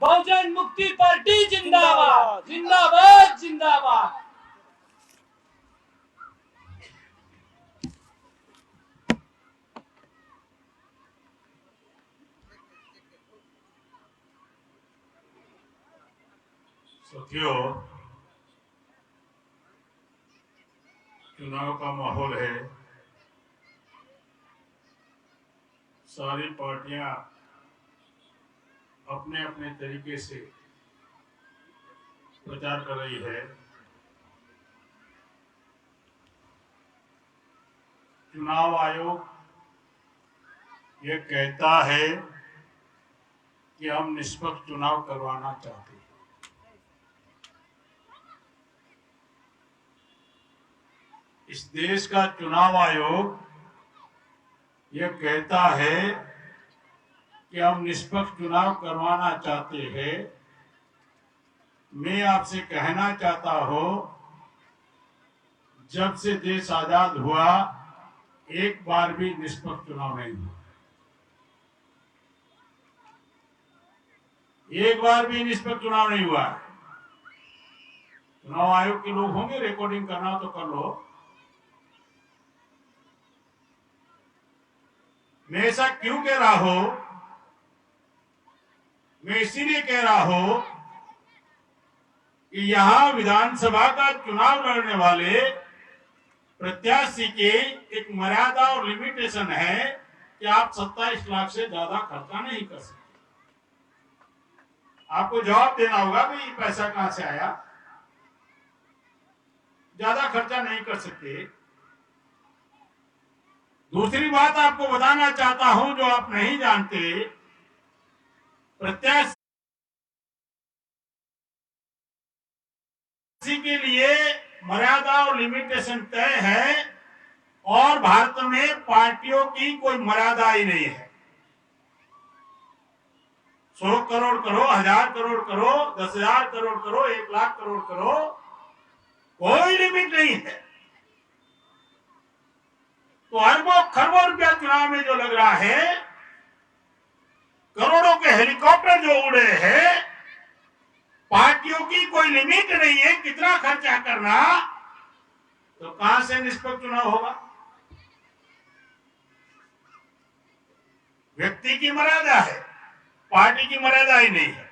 बहुजन मुक्ति पार्टी जिंदाबाद, जिंदाबाद जिंदाबाद। साथियों, चुनाव का माहौल है। सारी पार्टियां अपने अपने तरीके से प्रचार कर रही है। चुनाव आयोग ये कहता है कि हम निष्पक्ष चुनाव करवाना चाहते हैं। इस देश का चुनाव आयोग ये कहता है कि हम निष्पक्ष चुनाव करवाना चाहते हैं। मैं आपसे कहना चाहता हूं, जब से देश आजाद हुआ एक बार भी निष्पक्ष चुनाव नहीं हुआ। एक बार भी निष्पक्ष चुनाव नहीं हुआ। चुनाव आयोग के लोग होंगे, रिकॉर्डिंग करना तो कर लो। मैं ऐसा क्यों कह रहा हूं? मैं इसीलिए कह रहा हूं कि यहां विधानसभा का चुनाव लड़ने वाले प्रत्याशी के एक मर्यादा और लिमिटेशन है कि आप 27 लाख से ज्यादा खर्चा नहीं कर सकते। आपको जवाब देना होगा कि ये पैसा कहां से आया। ज्यादा खर्चा नहीं कर सकते। दूसरी बात आपको बताना चाहता हूं जो आप नहीं जानते, प्रत्याशी के लिए मर्यादा और लिमिटेशन तय है और भारत में पार्टियों की कोई मर्यादा ही नहीं है। 100 करोड़ करो, 1000 करोड़ करो, 10,000 करोड़ करो, 1 लाख करोड़ करो, कोई लिमिट नहीं है। तो अरबों खरबों रुपया चुनाव में जो लग रहा है, करोड़ों के हेलीकॉप्टर जो उड़े हैं, पार्टियों की कोई लिमिट नहीं है कितना खर्चा करना, तो कहां से निष्पक्ष चुनाव होगा? व्यक्ति की मर्यादा है, पार्टी की मर्यादा ही नहीं है।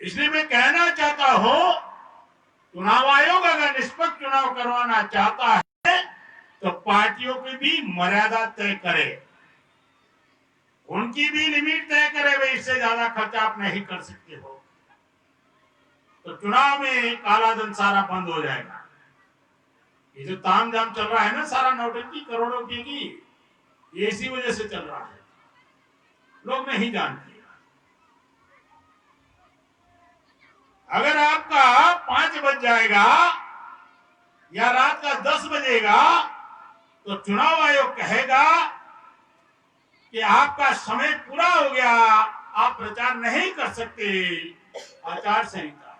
इसलिए मैं कहना चाहता हूं, चुनाव आयोग अगर निष्पक्ष चुनाव करवाना चाहता है तो पार्टियों की भी मर्यादा तय करे, उनकी भी लिमिट तय करे। वे इससे ज्यादा खर्चा आप नहीं कर सकते हो, तो चुनाव में काला धन सारा बंद हो जाएगा। ये जो तामझाम चल रहा है ना, सारा नौटंकी करोड़ों की, ये इसी वजह से चल रहा है, लोग नहीं जानते। अगर आपका 5 बज जाएगा या रात का 10 बजेगा तो चुनाव आयोग कहेगा कि आपका समय पूरा हो गया, आप प्रचार नहीं कर सकते। आचार संहिता,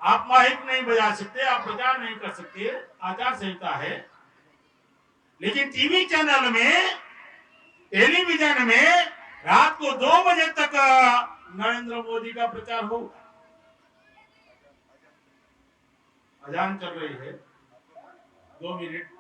आप माइक नहीं बजा सकते, आप प्रचार नहीं कर सकते, आचार संहिता है। लेकिन टीवी चैनल में, टेलीविजन में रात को 2 बजे तक नरेंद्र मोदी का प्रचार होगा। अजान चल रही है, 2 मिनट।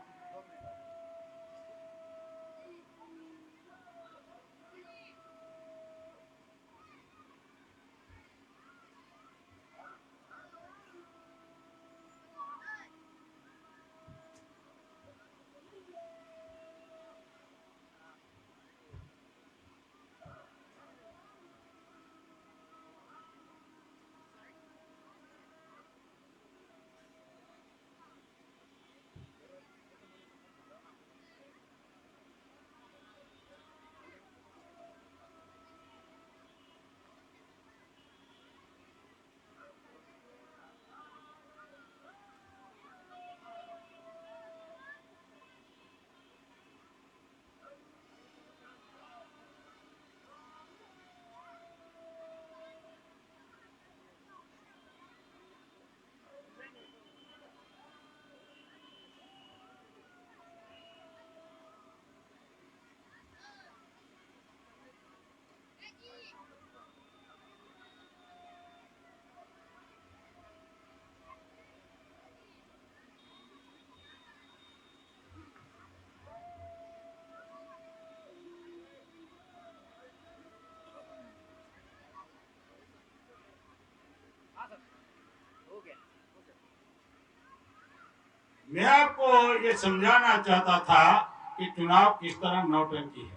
आपको ये समझाना चाहता था कि चुनाव किस तरह नौटंकी है।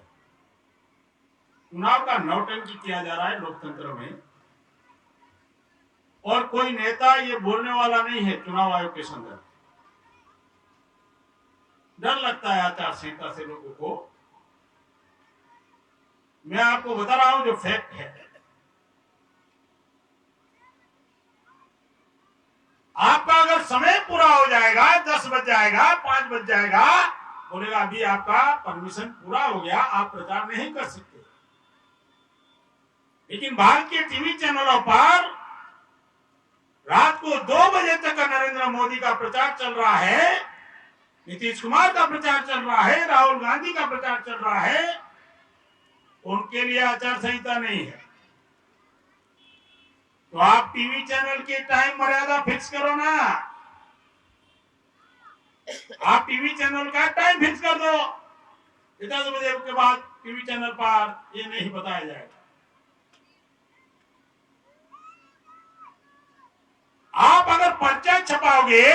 चुनाव का नौटंकी किया जा रहा है लोकतंत्र में, और कोई नेता ये बोलने वाला नहीं है चुनाव आयोग के संदर्भ। डर लगता है आचार संहिता से लोगों को। मैं आपको बता रहा हूं जो फैक्ट है। आपका अगर समय पूरा हो जाएगा, 10 बज जाएगा, 5 बज जाएगा, बोलेगा अभी आपका परमिशन पूरा हो गया, आप प्रचार नहीं कर सकते। लेकिन भारत के टीवी चैनलों पर रात को 2 बजे तक नरेंद्र मोदी का प्रचार चल रहा है, नीतीश कुमार का प्रचार चल रहा है, राहुल गांधी का प्रचार चल रहा है। उनके लिए आचार संहिता नहीं है। तो आप टीवी चैनल की टाइम मर्यादा फिक्स करो ना। आप टीवी चैनल का टाइम फिक्स कर दो, 10 बजे के बाद टीवी चैनल पर ये नहीं बताया जाएगा। आप अगर पर्चा छपाओगे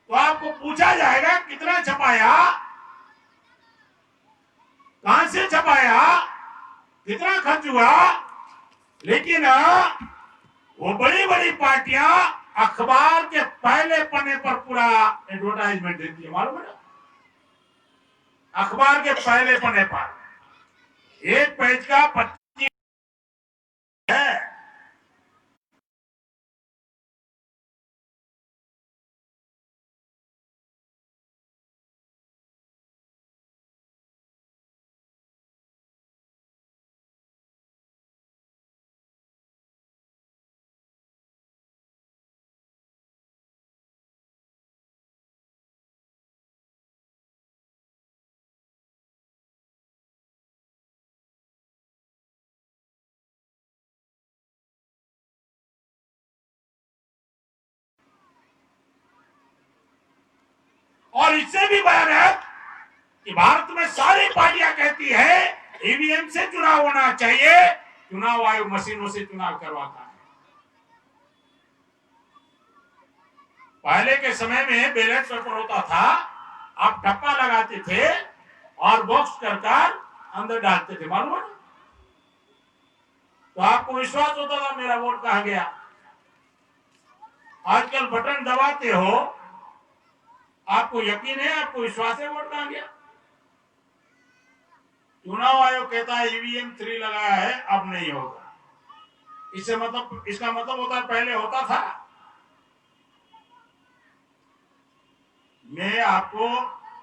तो आपको पूछा जाएगा कितना छपाया, कहां से छपाया, कितना खर्च हुआ। लेकिन वो बड़ी बड़ी पार्टियां अखबार के पहले पन्ने पर पूरा एडवर्टाइजमेंट देती है, मालूम है। अखबार के पहले पन्ने पर एक पेज का 25 है। और इससे भी भयानक कि भारत में सारी पार्टियां कहती है ईवीएम से चुनाव होना चाहिए, चुनाव आयोग मशीनों से चुनाव करवाता है। पहले के समय में बैलेट पेपर होता था, आप ठप्पा लगाते थे और बॉक्स कर अंदर डालते थे, मालूम है। तो आपको विश्वास होता था मेरा वोट कहां गया। आजकल बटन दबाते हो, आपको यकीन है, आपको विश्वास है वोट कहां गया। चुनाव आयोग कहता है ईवीएम 3 लगाया है, अब नहीं होगा। इसका मतलब होता है पहले होता था। मैं आपको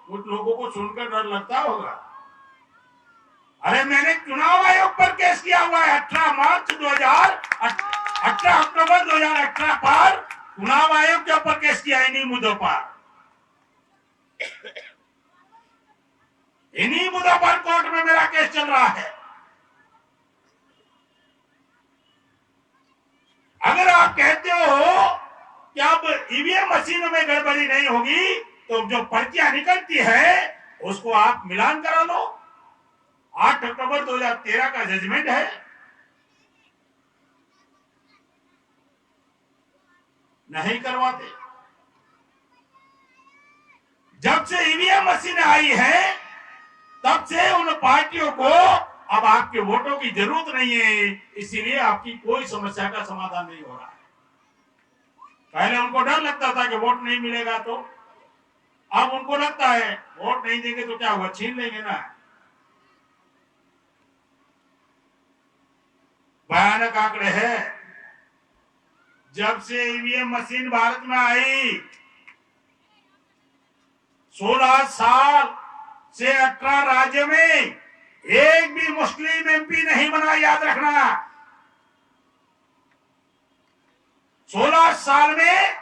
कुछ लोगों को सुनकर डर लगता होगा। अरे मैंने चुनाव आयोग पर केस किया हुआ है 18 अक्टूबर 2018 पर चुनाव आयोग के ऊपर केस किया, इन्हीं मुद्दों पर। इन्हीं मुद्दों पर कोर्ट में मेरा केस चल रहा है। अगर आप कहते हो कि अब ईवीएम मशीनों में गड़बड़ी नहीं होगी, तो जो पर्चियां निकलती है उसको आप मिलान करा लो। 8 अक्टूबर 2013 का जजमेंट है। नहीं करवाते। जब से ईवीएम मशीन आई है तब से उन पार्टियों को अब आपके वोटों की जरूरत नहीं है, इसीलिए आपकी कोई समस्या का समाधान नहीं हो रहा है। पहले उनको डर लगता था कि वोट नहीं मिलेगा, तो अब उनको लगता है वोट नहीं देंगे तो क्या हुआ, छीन लेंगे ना। भयानक आंकड़े हैं। जब से ईवीएम मशीन भारत में आई 16 साल से 18 राज्य में एक भी मुस्लिम एमपी नहीं बना, याद रखना। 16 साल में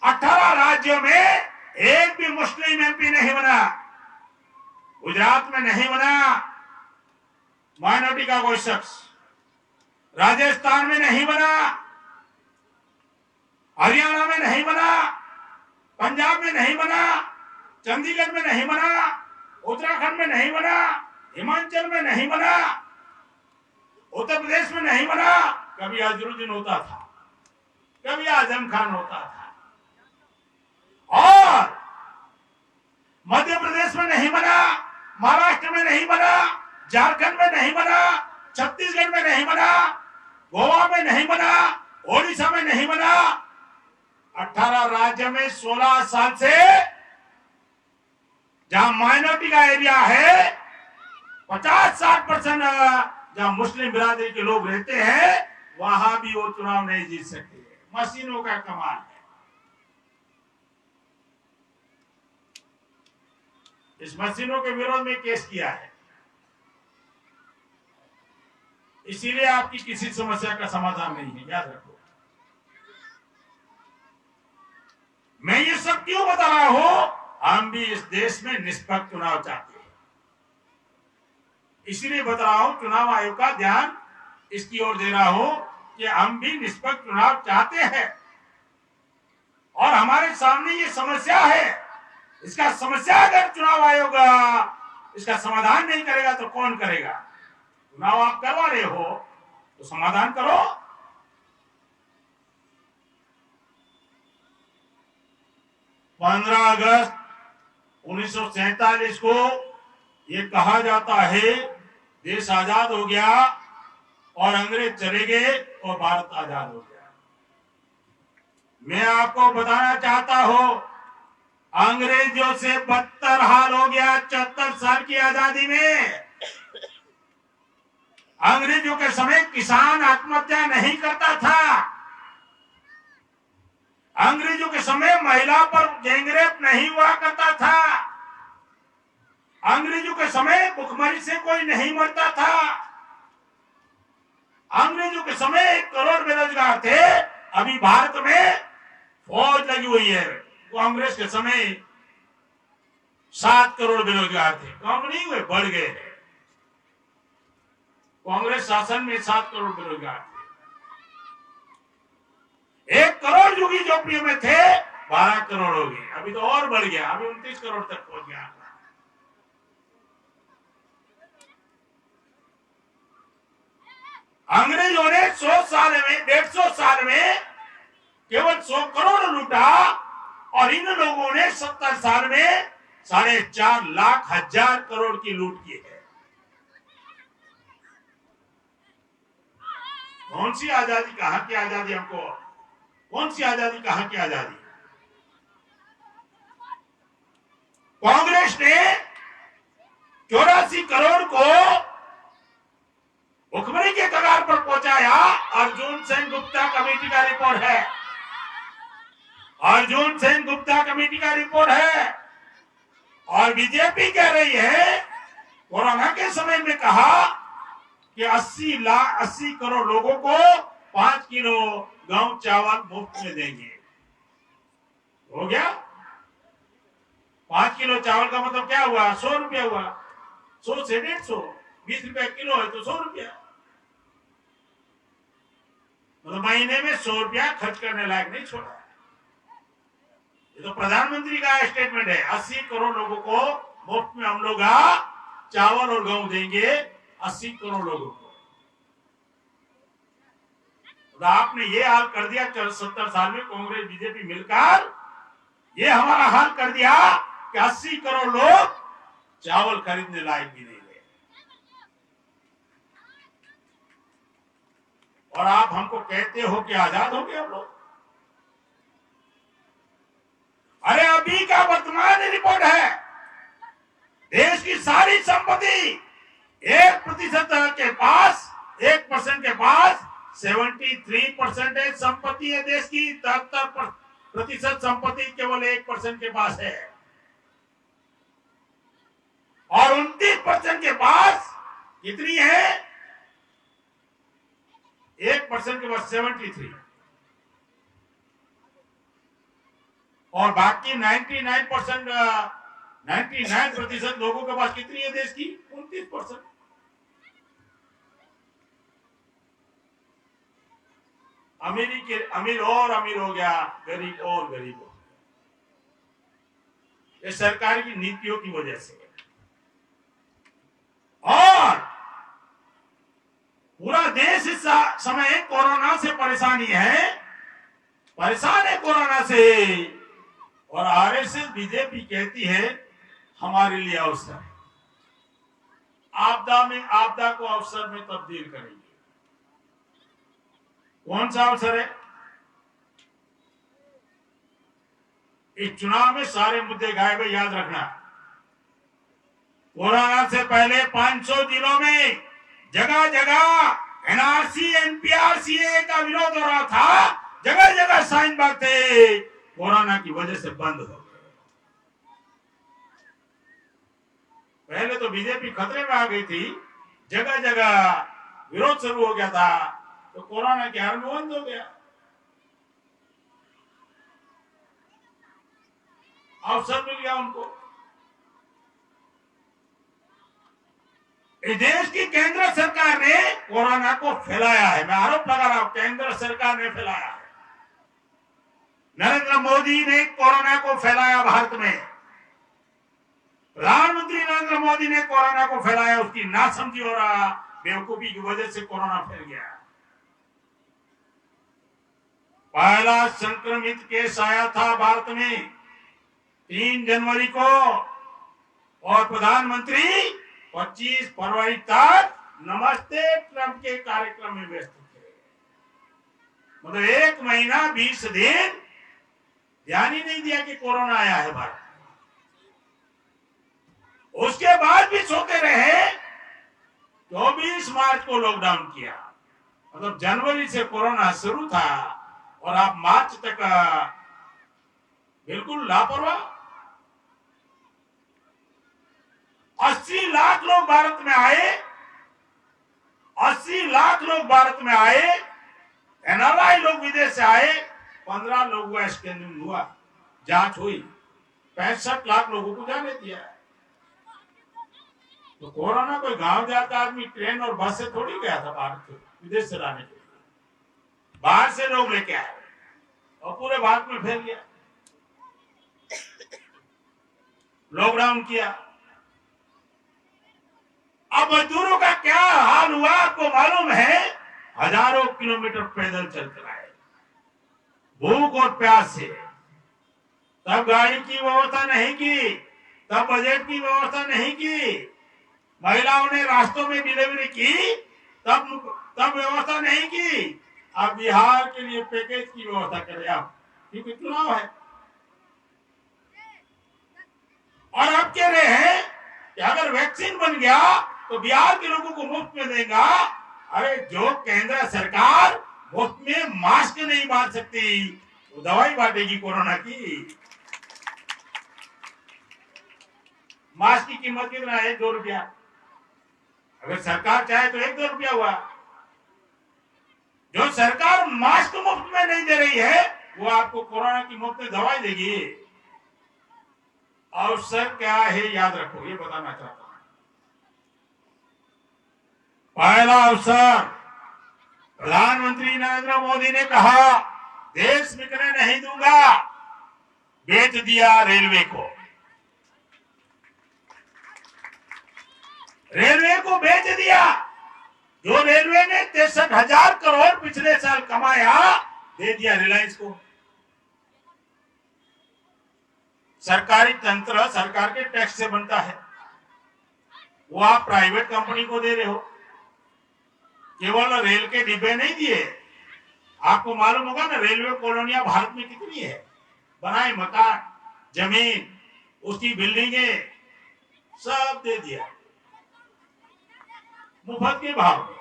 18 राज्यों में एक भी मुस्लिम एमपी नहीं बना। गुजरात में नहीं बना माइनॉरिटी का कोई शख्स, राजस्थान में नहीं बना, हरियाणा में नहीं बना, पंजाब में नहीं बना, चंडीगढ़ में नहीं बना, उत्तराखंड में नहीं बना, हिमाचल में नहीं बना, उत्तर प्रदेश में नहीं बना। कभी अजरुद्दीन होता था, कभी आजम खान होता था। और मध्य प्रदेश में नहीं बना, महाराष्ट्र में नहीं बना, झारखंड में नहीं बना, छत्तीसगढ़ में नहीं बना, गोवा में नहीं बना, ओडिशा में नहीं बना। 18 राज्य में 16 साल से जहां माइनॉरिटी का एरिया है 50-60% जहां मुस्लिम बिरादरी के लोग रहते हैं वहां भी वो चुनाव नहीं जीत सकते। मशीनों का कमाल है। इस मशीनों के विरोध में केस किया है, इसीलिए आपकी किसी समस्या का समाधान नहीं है, याद रखो। मैं ये सब क्यों बता रहा हूं? हम भी इस देश में निष्पक्ष चुनाव चाहते हैं, इसीलिए बता रहा हूं। चुनाव आयोग का ध्यान इसकी ओर दे रहा हूं कि हम भी निष्पक्ष चुनाव चाहते हैं और हमारे सामने ये समस्या है। इसका समस्या अगर चुनाव आयोग इसका समाधान नहीं करेगा तो कौन करेगा? चुनाव आप करवा रहे हो तो समाधान करो। पंद्रह अगस्त 1947 को ये कहा जाता है देश आजाद हो गया और अंग्रेज चले गए और भारत आजाद हो गया। मैं आपको बताना चाहता हूं, अंग्रेजों से बदतर हाल हो गया 74 साल की आजादी में। अंग्रेजों के समय किसान आत्महत्या नहीं करता था। अंग्रेजों के समय महिला पर गैंगरेप नहीं हुआ करता था। अंग्रेजों के समय भुखमरी से कोई नहीं मरता था। अंग्रेजों के समय 1 करोड़ बेरोजगार थे। अभी भारत में फौज लगी हुई है। कांग्रेस के समय 7 करोड़ बेरोजगार थे, कम नहीं हुए, बढ़ गए हैं। कांग्रेस शासन में 7 करोड़ बेरोजगार थे। 1 करोड़ झुग्गी झोपड़ियों में थे, 12 करोड़ हो गए। अभी तो और बढ़ गया, अभी 29 करोड़ तक पहुंच गया। अंग्रेजों ने 100 साल में 150 साल में केवल 100 करोड़ लूटा और इन लोगों ने 70 साल में 4.5 लाख हजार करोड़ की लूट की है। कौन सी आजादी, कहां की आजादी? हमको कौन सी आजादी, कहां की आजादी? कांग्रेस ने 84 करोड़ को भुखमरी के कगार पर पहुंचाया। अर्जुन सेन गुप्ता कमेटी का रिपोर्ट है, अर्जुन सेन गुप्ता कमेटी का रिपोर्ट है। और बीजेपी कह रही है कोरोना के समय में कहा कि 80 करोड़ लोगों को 5 किलो गेहूं चावल मुफ्त में देंगे। हो गया? 5 किलो चावल का मतलब क्या हुआ? 100 रुपया हुआ। 100 से 150, 20 रुपया किलो है तो 100 रुपया, मतलब महीने में 100 रुपया खर्च करने लायक नहीं छोड़ा। ये तो प्रधानमंत्री का स्टेटमेंट है। 80 करोड़ लोगों को मुफ्त में हम लोग चावल और गेहूं देंगे, 80 करोड़ लोगों को। तो आपने ये हाल कर दिया 70 साल में कांग्रेस बीजेपी मिलकर, ये हमारा हाल कर दिया कि 80 करोड़ लोग चावल खरीदने लायक भी नहीं रहे। और आप हमको कहते हो कि आजाद हो गए हम लोग। अरे अभी का वर्तमान रिपोर्ट है, देश की सारी संपत्ति 1% के पास, 1% के पास 73% संपत्ति है देश की। 73% संपत्ति केवल 1% के पास है और 29% के पास कितनी है? 1% के पास 73 और बाकी 99% लोगों के पास कितनी है देश की? 29%। अमीर और अमीर हो गया, गरीब और गरीब हो गया। ये सरकार की नीतियों की वजह से। और पूरा देश इस समय कोरोना से परेशान है कोरोना से। और आरएसएस बीजेपी कहती है हमारे लिए अवसर है। आपदा को अवसर में तब्दील करेंगे। कौन सा अवसर है? इस चुनाव में सारे मुद्दे गायब है, याद रखना। कोरोना से पहले 500 जिलों में जगह जगह एनआरसी एनपीआरसीए का विरोध हो रहा था, जगह जगह साइन बाग थे, कोरोना की वजह से बंद हो गए। पहले तो बीजेपी खतरे में आ गई थी, जगह जगह विरोध शुरू हो गया था, तो कोरोना के हाल में बंद हो गया। अवसर मिल गया उनको। इस देश की केंद्र सरकार ने कोरोना को फैलाया है। मैं आरोप लगा रहा हूं, केंद्र सरकार ने फैलाया है। नरेंद्र मोदी ने कोरोना को फैलाया भारत में। प्रधानमंत्री नरेंद्र मोदी ने कोरोना को फैलाया, उसकी नासमझी हो रहा, बेवकूफी की वजह से कोरोना फैल गया। पहला संक्रमित केस आया था भारत में 3 जनवरी को, और प्रधानमंत्री 25 फरवरी तक नमस्ते ट्रंप के कार्यक्रम में व्यस्त थे। मतलब 1 महीना 20 दिन ध्यान ही नहीं दिया कि कोरोना आया है भारत। उसके बाद भी सोते रहे। 24 मार्च को लॉकडाउन किया, मतलब जनवरी से कोरोना शुरू था और आप मार्च तक बिल्कुल लापरवाह। 80 लाख लोग भारत में आए, 80 लाख लोग भारत में आए, एनआरआई लोग विदेश से आए, 15 लोगों का स्कैनिंग हुआ, जांच हुई, 65 लाख लोगों को जाने दिया। तो कोरोना कोई गांव देहात का आदमी ट्रेन और बस से थोड़ी गया था भारत को विदेश से लाने के लिए। बाहर से लोग लेके आए और पूरे भारत में फैल गया। लॉकडाउन किया। अब मजदूरों का क्या हाल हुआ आपको मालूम है? हजारों किलोमीटर पैदल चल कर आए, भूख और प्यास से। तब गाड़ी की व्यवस्था नहीं की, तब बजट की व्यवस्था नहीं की, महिलाओं ने रास्तों में डिलीवरी की, तब व्यवस्था नहीं की। अब बिहार के लिए पैकेज की व्यवस्था करें आप, क्योंकि चुनाव है। और आप कह रहे हैं कि अगर वैक्सीन बन गया तो बिहार के लोगों को मुफ्त में देगा। अरे जो केंद्र सरकार मुफ्त में मास्क नहीं बांट सकती, वो दवाई बांटेगी कोरोना की। मास्क की कीमत कितना है? 2 रुपया। अगर सरकार चाहे तो 1-2 रुपया हुआ। जो सरकार मास्क मुफ्त में नहीं दे रही है, वो आपको कोरोना की मुफ्त में दवाई देगी। अवसर क्या है याद रखो, ये बताना चाहता हूं। पहला अवसर, प्रधानमंत्री नरेंद्र मोदी ने कहा देश बिकने नहीं दूंगा, बेच दिया रेलवे को। रेलवे को बेच दिया। जो रेलवे ने 63,000 करोड़ पिछले साल कमाया, दे दिया रिलायंस को। सरकारी तंत्र सरकार के टैक्स से बनता है, वो आप प्राइवेट कंपनी को दे रहे हो। केवल रेल के डिब्बे नहीं दिए, आपको मालूम होगा ना रेलवे कॉलोनियां भारत में कितनी है। बनाए मकान, जमीन, उसकी बिल्डिंगें सब दे दिया मुफ्त के भाव में।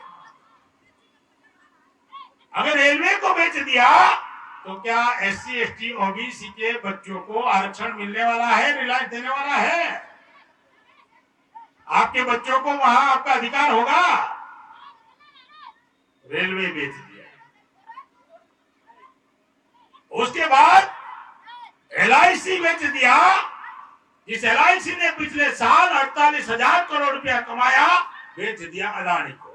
अगर रेलवे को बेच दिया तो क्या SC ST OBC के बच्चों को आरक्षण मिलने वाला है? रिलायंस देने वाला है? आपके बच्चों को वहां आपका अधिकार होगा? रेलवे बेच दिया। उसके बाद LIC बेच दिया। इस LIC ने पिछले साल 48,000 करोड़ रुपया कमाया, बेच दिया अदानी को।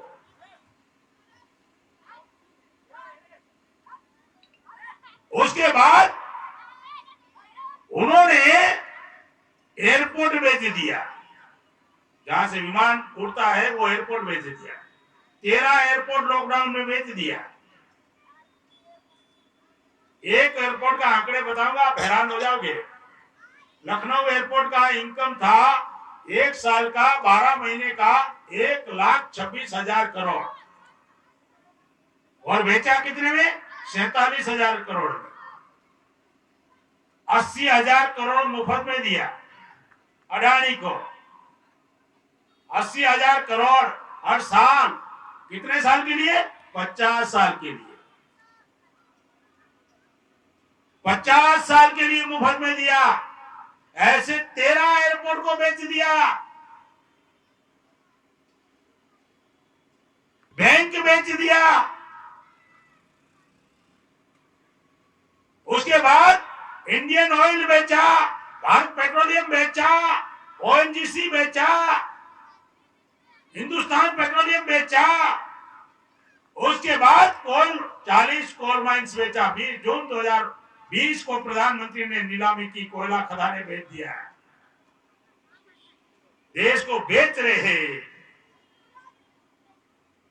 उसके बाद उन्होंने एयरपोर्ट बेच दिया, जहां से विमान उड़ता है वो एयरपोर्ट बेच दिया। 13 एयरपोर्ट लॉकडाउन में बेच दिया। एक एयरपोर्ट का आंकड़े बताऊंगा, आप हैरान हो जाओगे। लखनऊ एयरपोर्ट का इनकम था एक साल का 12 महीने का 1,26,000 करोड़ और बेचा कितने में 47,000 करोड़ में। 80,000 करोड़ मुफ्त में दिया अडानी को। 80,000 करोड़ हर साल, कितने साल के लिए? 50 साल के लिए। 50 साल के लिए मुफ्त में दिया। ऐसे 13 एयरपोर्ट को बेच दिया, बैंक बेच दिया। उसके बाद इंडियन ऑयल बेचा, भारत पेट्रोलियम बेचा, ओएनजीसी बेचा, हिंदुस्तान पेट्रोलियम बेचा। उसके बाद कोल 40 कोल माइंस बेचा। 20 जून 2020 को प्रधानमंत्री ने नीलामी की, कोयला खदानें बेच दिया। देश को बेच रहे हैं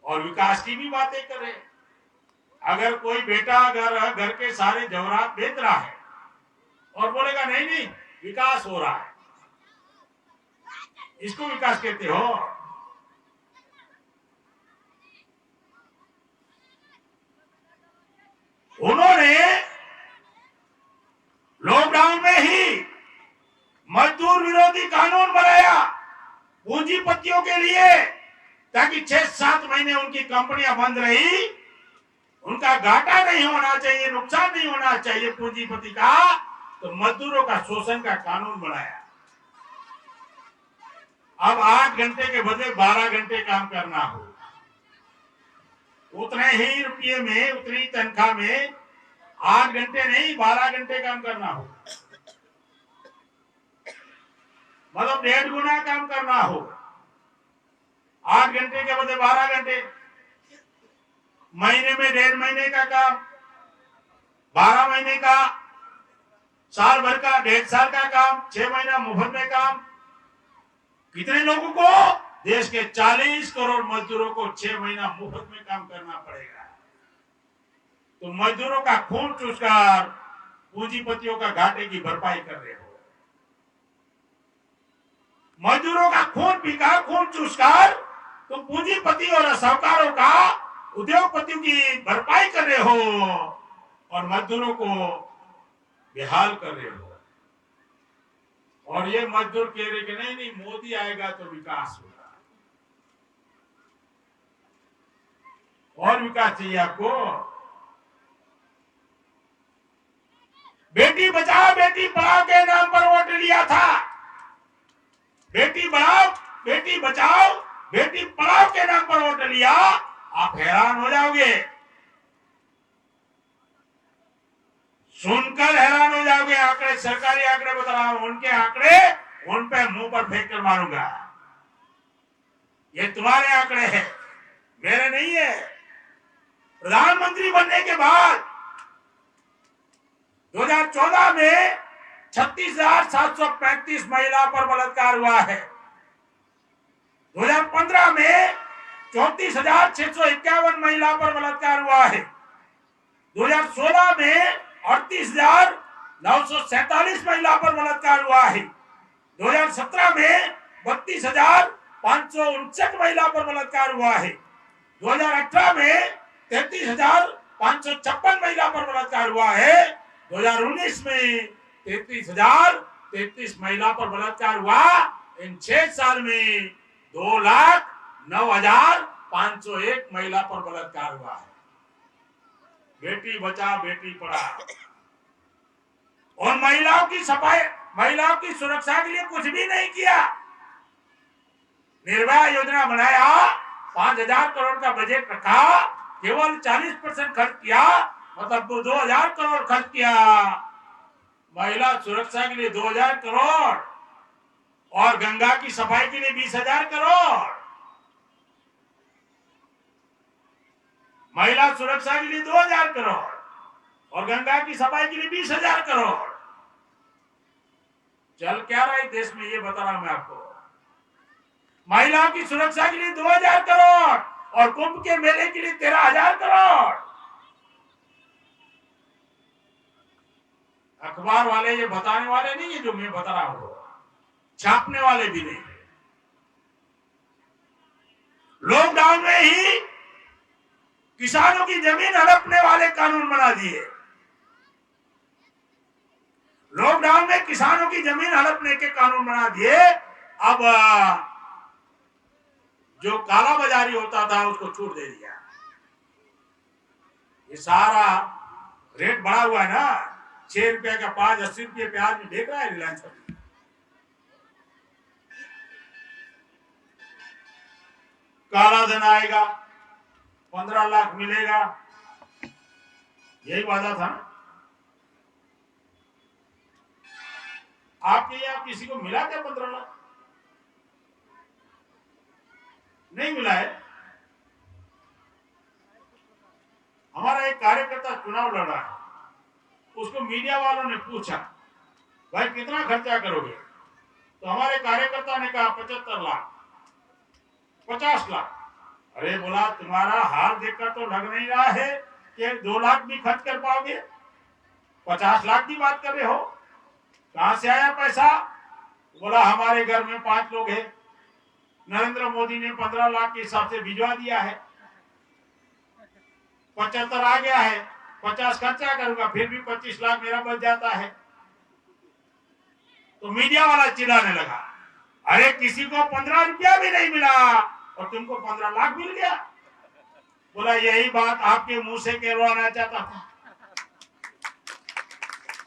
और विकास की भी बातें कर रहे हैं। अगर कोई बेटा अगर घर के सारे जवाहरात बेच रहा है और बोलेगा नहीं नहीं विकास हो रहा है, इसको विकास कहते हो? उन्होंने लॉकडाउन में ही मजदूर विरोधी कानून बनाया पूंजीपतियों के लिए, ताकि 6-7 महीने उनकी कंपनियां बंद रही, उनका घाटा नहीं होना चाहिए, नुकसान नहीं होना चाहिए पूंजीपति का, तो मजदूरों का शोषण का कानून बनाया। अब 8 घंटे के बदले 12 घंटे काम करना हो, उतने ही रुपये में, उतनी तनख्वाह में 8 घंटे नहीं 12 घंटे काम करना हो, मतलब 1.5 गुना काम करना हो। 8 घंटे के बदले 12 घंटे, महीने में 1.5 महीने का काम, 12 महीने का, साल भर का 1.5 साल का काम, 6 महीना मुफ्त में काम। कितने लोगों को? देश के 40 करोड़ मजदूरों को 6 महीना मुफ्त में काम करना पड़ेगा। तो मजदूरों का खून चूसकर पूंजीपतियों का घाटे की भरपाई कर रहे हो। मजदूरों का खून पीकर, खून चूसकर तुम पूंजीपति और साहूकारों का, उद्योगपतियों की भरपाई कर रहे हो और मजदूरों को बेहाल कर रहे हो। और ये मजदूर कह रहे कि नहीं नहीं मोदी आएगा तो विकास होगा। और विकास चाहिए आपको? बेटी बचाओ बेटी पढ़ाओ के नाम पर वोट लिया था। बेटी बढ़ाओ, बेटी बचाओ, बेटी पढ़ाओ के नाम पर वोट लिया। आप हैरान हो जाओगे, सुनकर हैरान हो जाओगे। आंकड़े, सरकारी आंकड़े बता रहा हूं, उनके आंकड़े उन पे मुंह पर फेंक कर मारूंगा। ये तुम्हारे आंकड़े हैं, मेरे नहीं है। प्रधानमंत्री बनने के बाद 2014 में 36,735 महिला पर बलात्कार हुआ है। 2015 में 34,651 महिला पर बलात्कार हुआ है। 2016 में 38,947 महिला पर बलात्कार हुआ है। 2017 में 32,559 महिला पर बलात्कार हुआ है। 2018 में 33,556 महिला पर बलात्कार हुआ है। 2019 में 33,033 महिला पर बलात्कार हुआ। इन 6 साल में 2,09,501 महिला पर बलात्कार हुआ है। बेटी बचाओ बेटी पढ़ाओ। और महिलाओं की सफाई, महिलाओं की सुरक्षा के लिए कुछ भी नहीं किया। निर्भया योजना बनाया, 5,000 करोड़ का बजट रखा, केवल 40% खर्च किया, मतलब 2,000 करोड़ खर्च किया। महिला सुरक्षा के लिए 2,000 करोड़ और गंगा की सफाई के लिए 20,000 करोड़। महिला सुरक्षा के लिए 2,000 करोड़ और गंगा की सफाई के लिए 20,000 करोड़। चल क्या रहा है देश में, ये बता रहा हूं मैं आपको। महिलाओं की सुरक्षा के लिए 2,000 करोड़ और कुंभ के मेले के लिए 13,000 करोड़। अखबार वाले ये बताने वाले नहीं है जो मैं बता रहा हूं, छापने वाले भी नहीं। लॉकडाउन में ही किसानों की जमीन हड़पने वाले कानून बना दिए। लॉकडाउन में किसानों की जमीन हड़पने के कानून बना दिए। अब जो काला बाजारी होता था उसको छूट दे दिया। ये सारा रेट बढ़ा हुआ है ना, 6 रुपए का 5, 80 रुपये पे आदमी देख रहा है रिलायंस पर। काला धन आएगा, 15 लाख मिलेगा, यही वादा था ना। आपके यहां किसी को मिला क्या 15 लाख? नहीं मिला है। हमारा एक कार्यकर्ता चुनाव लड़ रहा है, उसको मीडिया वालों ने पूछा भाई कितना खर्चा करोगे, तो हमारे कार्यकर्ता ने कहा 75 लाख, 50 लाख। अरे बोला तुम्हारा हाल देखकर तो लग नहीं रहा है कि 2 लाख भी खर्च कर पाओगे, 50 लाख की बात कर रहे हो, कहां से आया पैसा? बोला हमारे घर में 5 लोग हैं, नरेंद्र मोदी ने 15 लाख के हिसाब से भिजवा दिया है, 75 आ गया है, 50 खर्चा करूंगा फिर भी 25 लाख मेरा बच जाता है। तो मीडिया वाला चिल्लाने लगा, अरे किसी को 15 रुपया भी नहीं मिला और तुमको 15 लाख मिल गया। बोला यही बात आपके मुंह से कहलवाना चाहता था,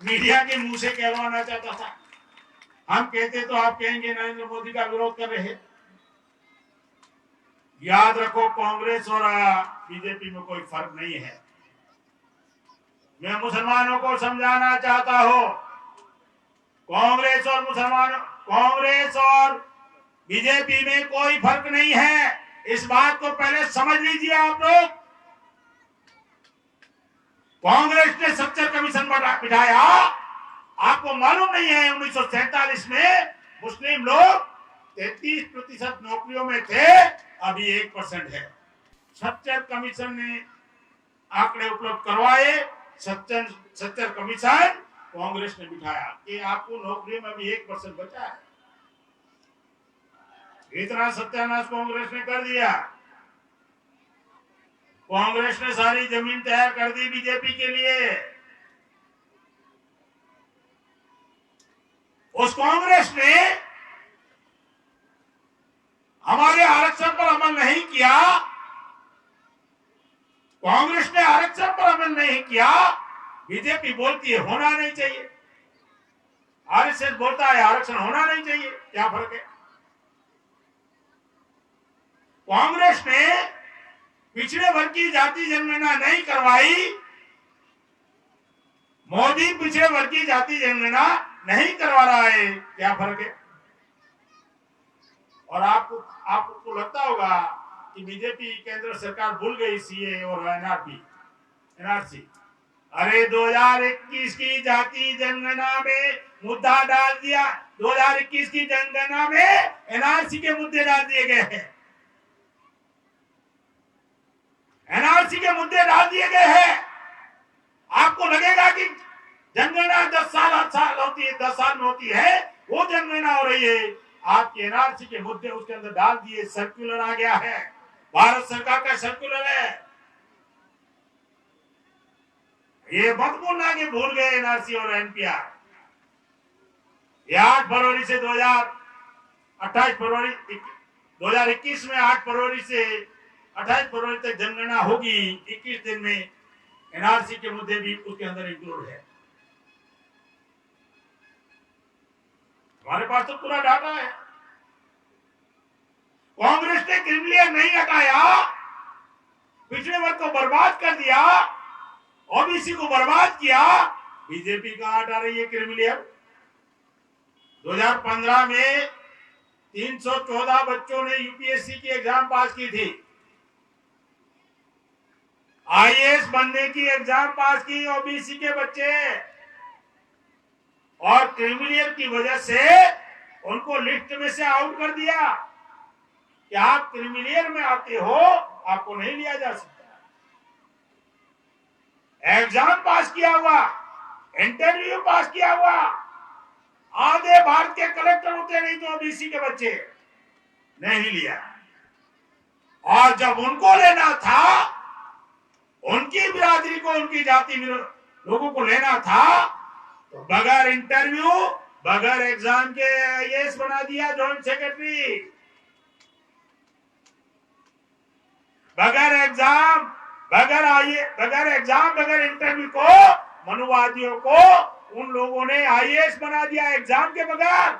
मीडिया के मुंह से कहलवाना चाहता था। हम कहते तो आप कहेंगे नरेंद्र मोदी का विरोध कर रहे हैं। याद रखो कांग्रेस और बीजेपी में कोई फर्क नहीं है। मैं मुसलमानों को समझाना चाहता हूं, कांग्रेस और बीजेपी में कोई फर्क नहीं है। इस बात को पहले समझ लीजिए आप लोग। कांग्रेस ने सच्चर कमीशन बिठाया, आपको मालूम नहीं है 1947 में मुस्लिम लोग 33% नौकरियों में थे, अभी 1% है। सच्चर कमीशन ने आंकड़े उपलब्ध करवाए, सच्चर कमीशन कांग्रेस ने बिठाया कि आपको नौकरियों में भी 1% बचा है। इतना सत्यानाश कांग्रेस ने कर दिया। कांग्रेस ने सारी जमीन तैयार कर दी बीजेपी के लिए। उस कांग्रेस ने हमारे आरक्षण पर अमल नहीं किया, कांग्रेस ने आरक्षण पर अमल नहीं किया। बीजेपी बोलती है होना नहीं चाहिए, आरएसएस बोलता है आरक्षण होना नहीं चाहिए, क्या फर्क है? कांग्रेस ने पिछड़े वर्ग की जाति जनगणना नहीं करवाई, मोदी पिछड़े वर्ग की जाति जनगणना नहीं करवा रहा है, क्या फर्क है? और आपको लगता होगा कि बीजेपी केंद्र सरकार भूल गई सीए और एनआरसी। अरे 2021 की जाति जनगणना में मुद्दा डाल दिया, 2021 की जनगणना में एनआरसी के मुद्दे डाल दिए गए हैं, एनआरसी के मुद्दे डाल दिए गए हैं। आपको लगेगा कि जनगणना 10 साल 8 साल होती है, 10 साल में होती है, वो जनगणना हो रही है। आपके एनआरसी के मुद्दे उसके अंदर डाल दिए, सर्कुलर आ गया है, भारत सरकार का सर्कुलर है। ये मत बोलना कि भूल गए एनआरसी और एनपीआर। ये 8 फरवरी से 2021 में 8 फरवरी से 28 फरवरी तक जनगणना होगी। 21 दिन में एनआरसी के मुद्दे भी उसके अंदर इंक्लूड है। हमारे पास तो पूरा डाटा है। कांग्रेस ने क्रिमिलियर नहीं हटाया, पिछड़े वर्ग को बर्बाद कर दिया, ओबीसी को बर्बाद किया। बीजेपी कहां हटा रही है क्रिमिलियर? 2015 में 314 बच्चों ने यूपीएससी की एग्जाम पास की थी, आईएएस बनने की एग्जाम पास की ओबीसी के बच्चे, और क्रिमिलियर की वजह से उनको लिस्ट में से आउट कर दिया कि आप क्रिमिलियर में आते हो, आपको नहीं लिया जा सकता। एग्जाम पास किया हुआ इंटरव्यू पास किया हुआ आधे भारत के कलेक्टर होते नहीं तो ओबीसी के बच्चे नहीं लिया। और जब उनको लेना था, उनकी बिरादरी को, उनकी जाति लोगों को लेना था, तो बगैर इंटरव्यू बगैर एग्जाम के आईएएस बना दिया जॉइंट सेक्रेटरी। बगैर एग्जाम बगैर इंटरव्यू को मनुवादियों को उन लोगों ने आईएएस बना दिया एग्जाम के बगैर।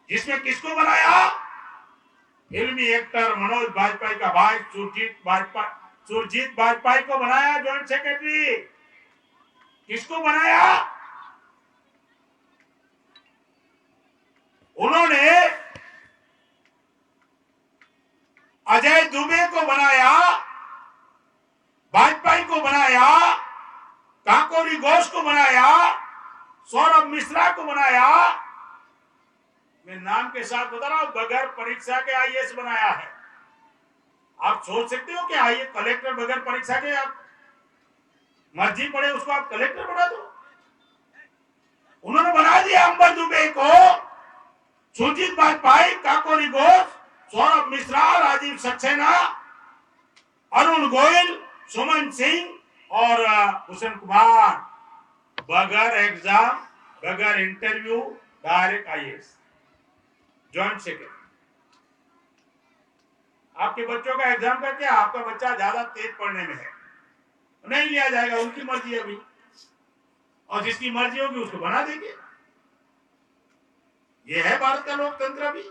जिसमें किसको बनाया? फिल्मी एक्टर मनोज बाजपेयी का भाई सुरजीत बाजपेयी को बनाया जॉइंट सेक्रेटरी। किसको बनाया? उन्होंने अजय दुबे को बनाया, वाजपेयी को बनाया, काकोरी घोष को बनाया, सौरभ मिश्रा को बनाया। मैं नाम के साथ बता रहा हूं, बगैर परीक्षा के आईएएस बनाया है। आप सोच सकते हो कि आईएएस कलेक्टर बगैर परीक्षा के आप मर्जी पड़े उसको आप कलेक्टर बना दो। उन्होंने बना दिया अंबर दुबे को, सुरजीत बाजपेयी, काकोरी घोष, सौरभ मिश्रा, राजीव सक्सेना, अरुण गोयल, सुमन सिंह और भूषण कुमार। बगैर एग्जाम बगैर interview direct IAS joint secretary. आपके बच्चों का एग्जाम करके आपका बच्चा ज्यादा तेज पढ़ने में है, नहीं लिया जाएगा, उनकी मर्जी है अभी, और जिसकी मर्जी होगी उसको बना देंगे। ये है भारत का लोकतंत्र अभी।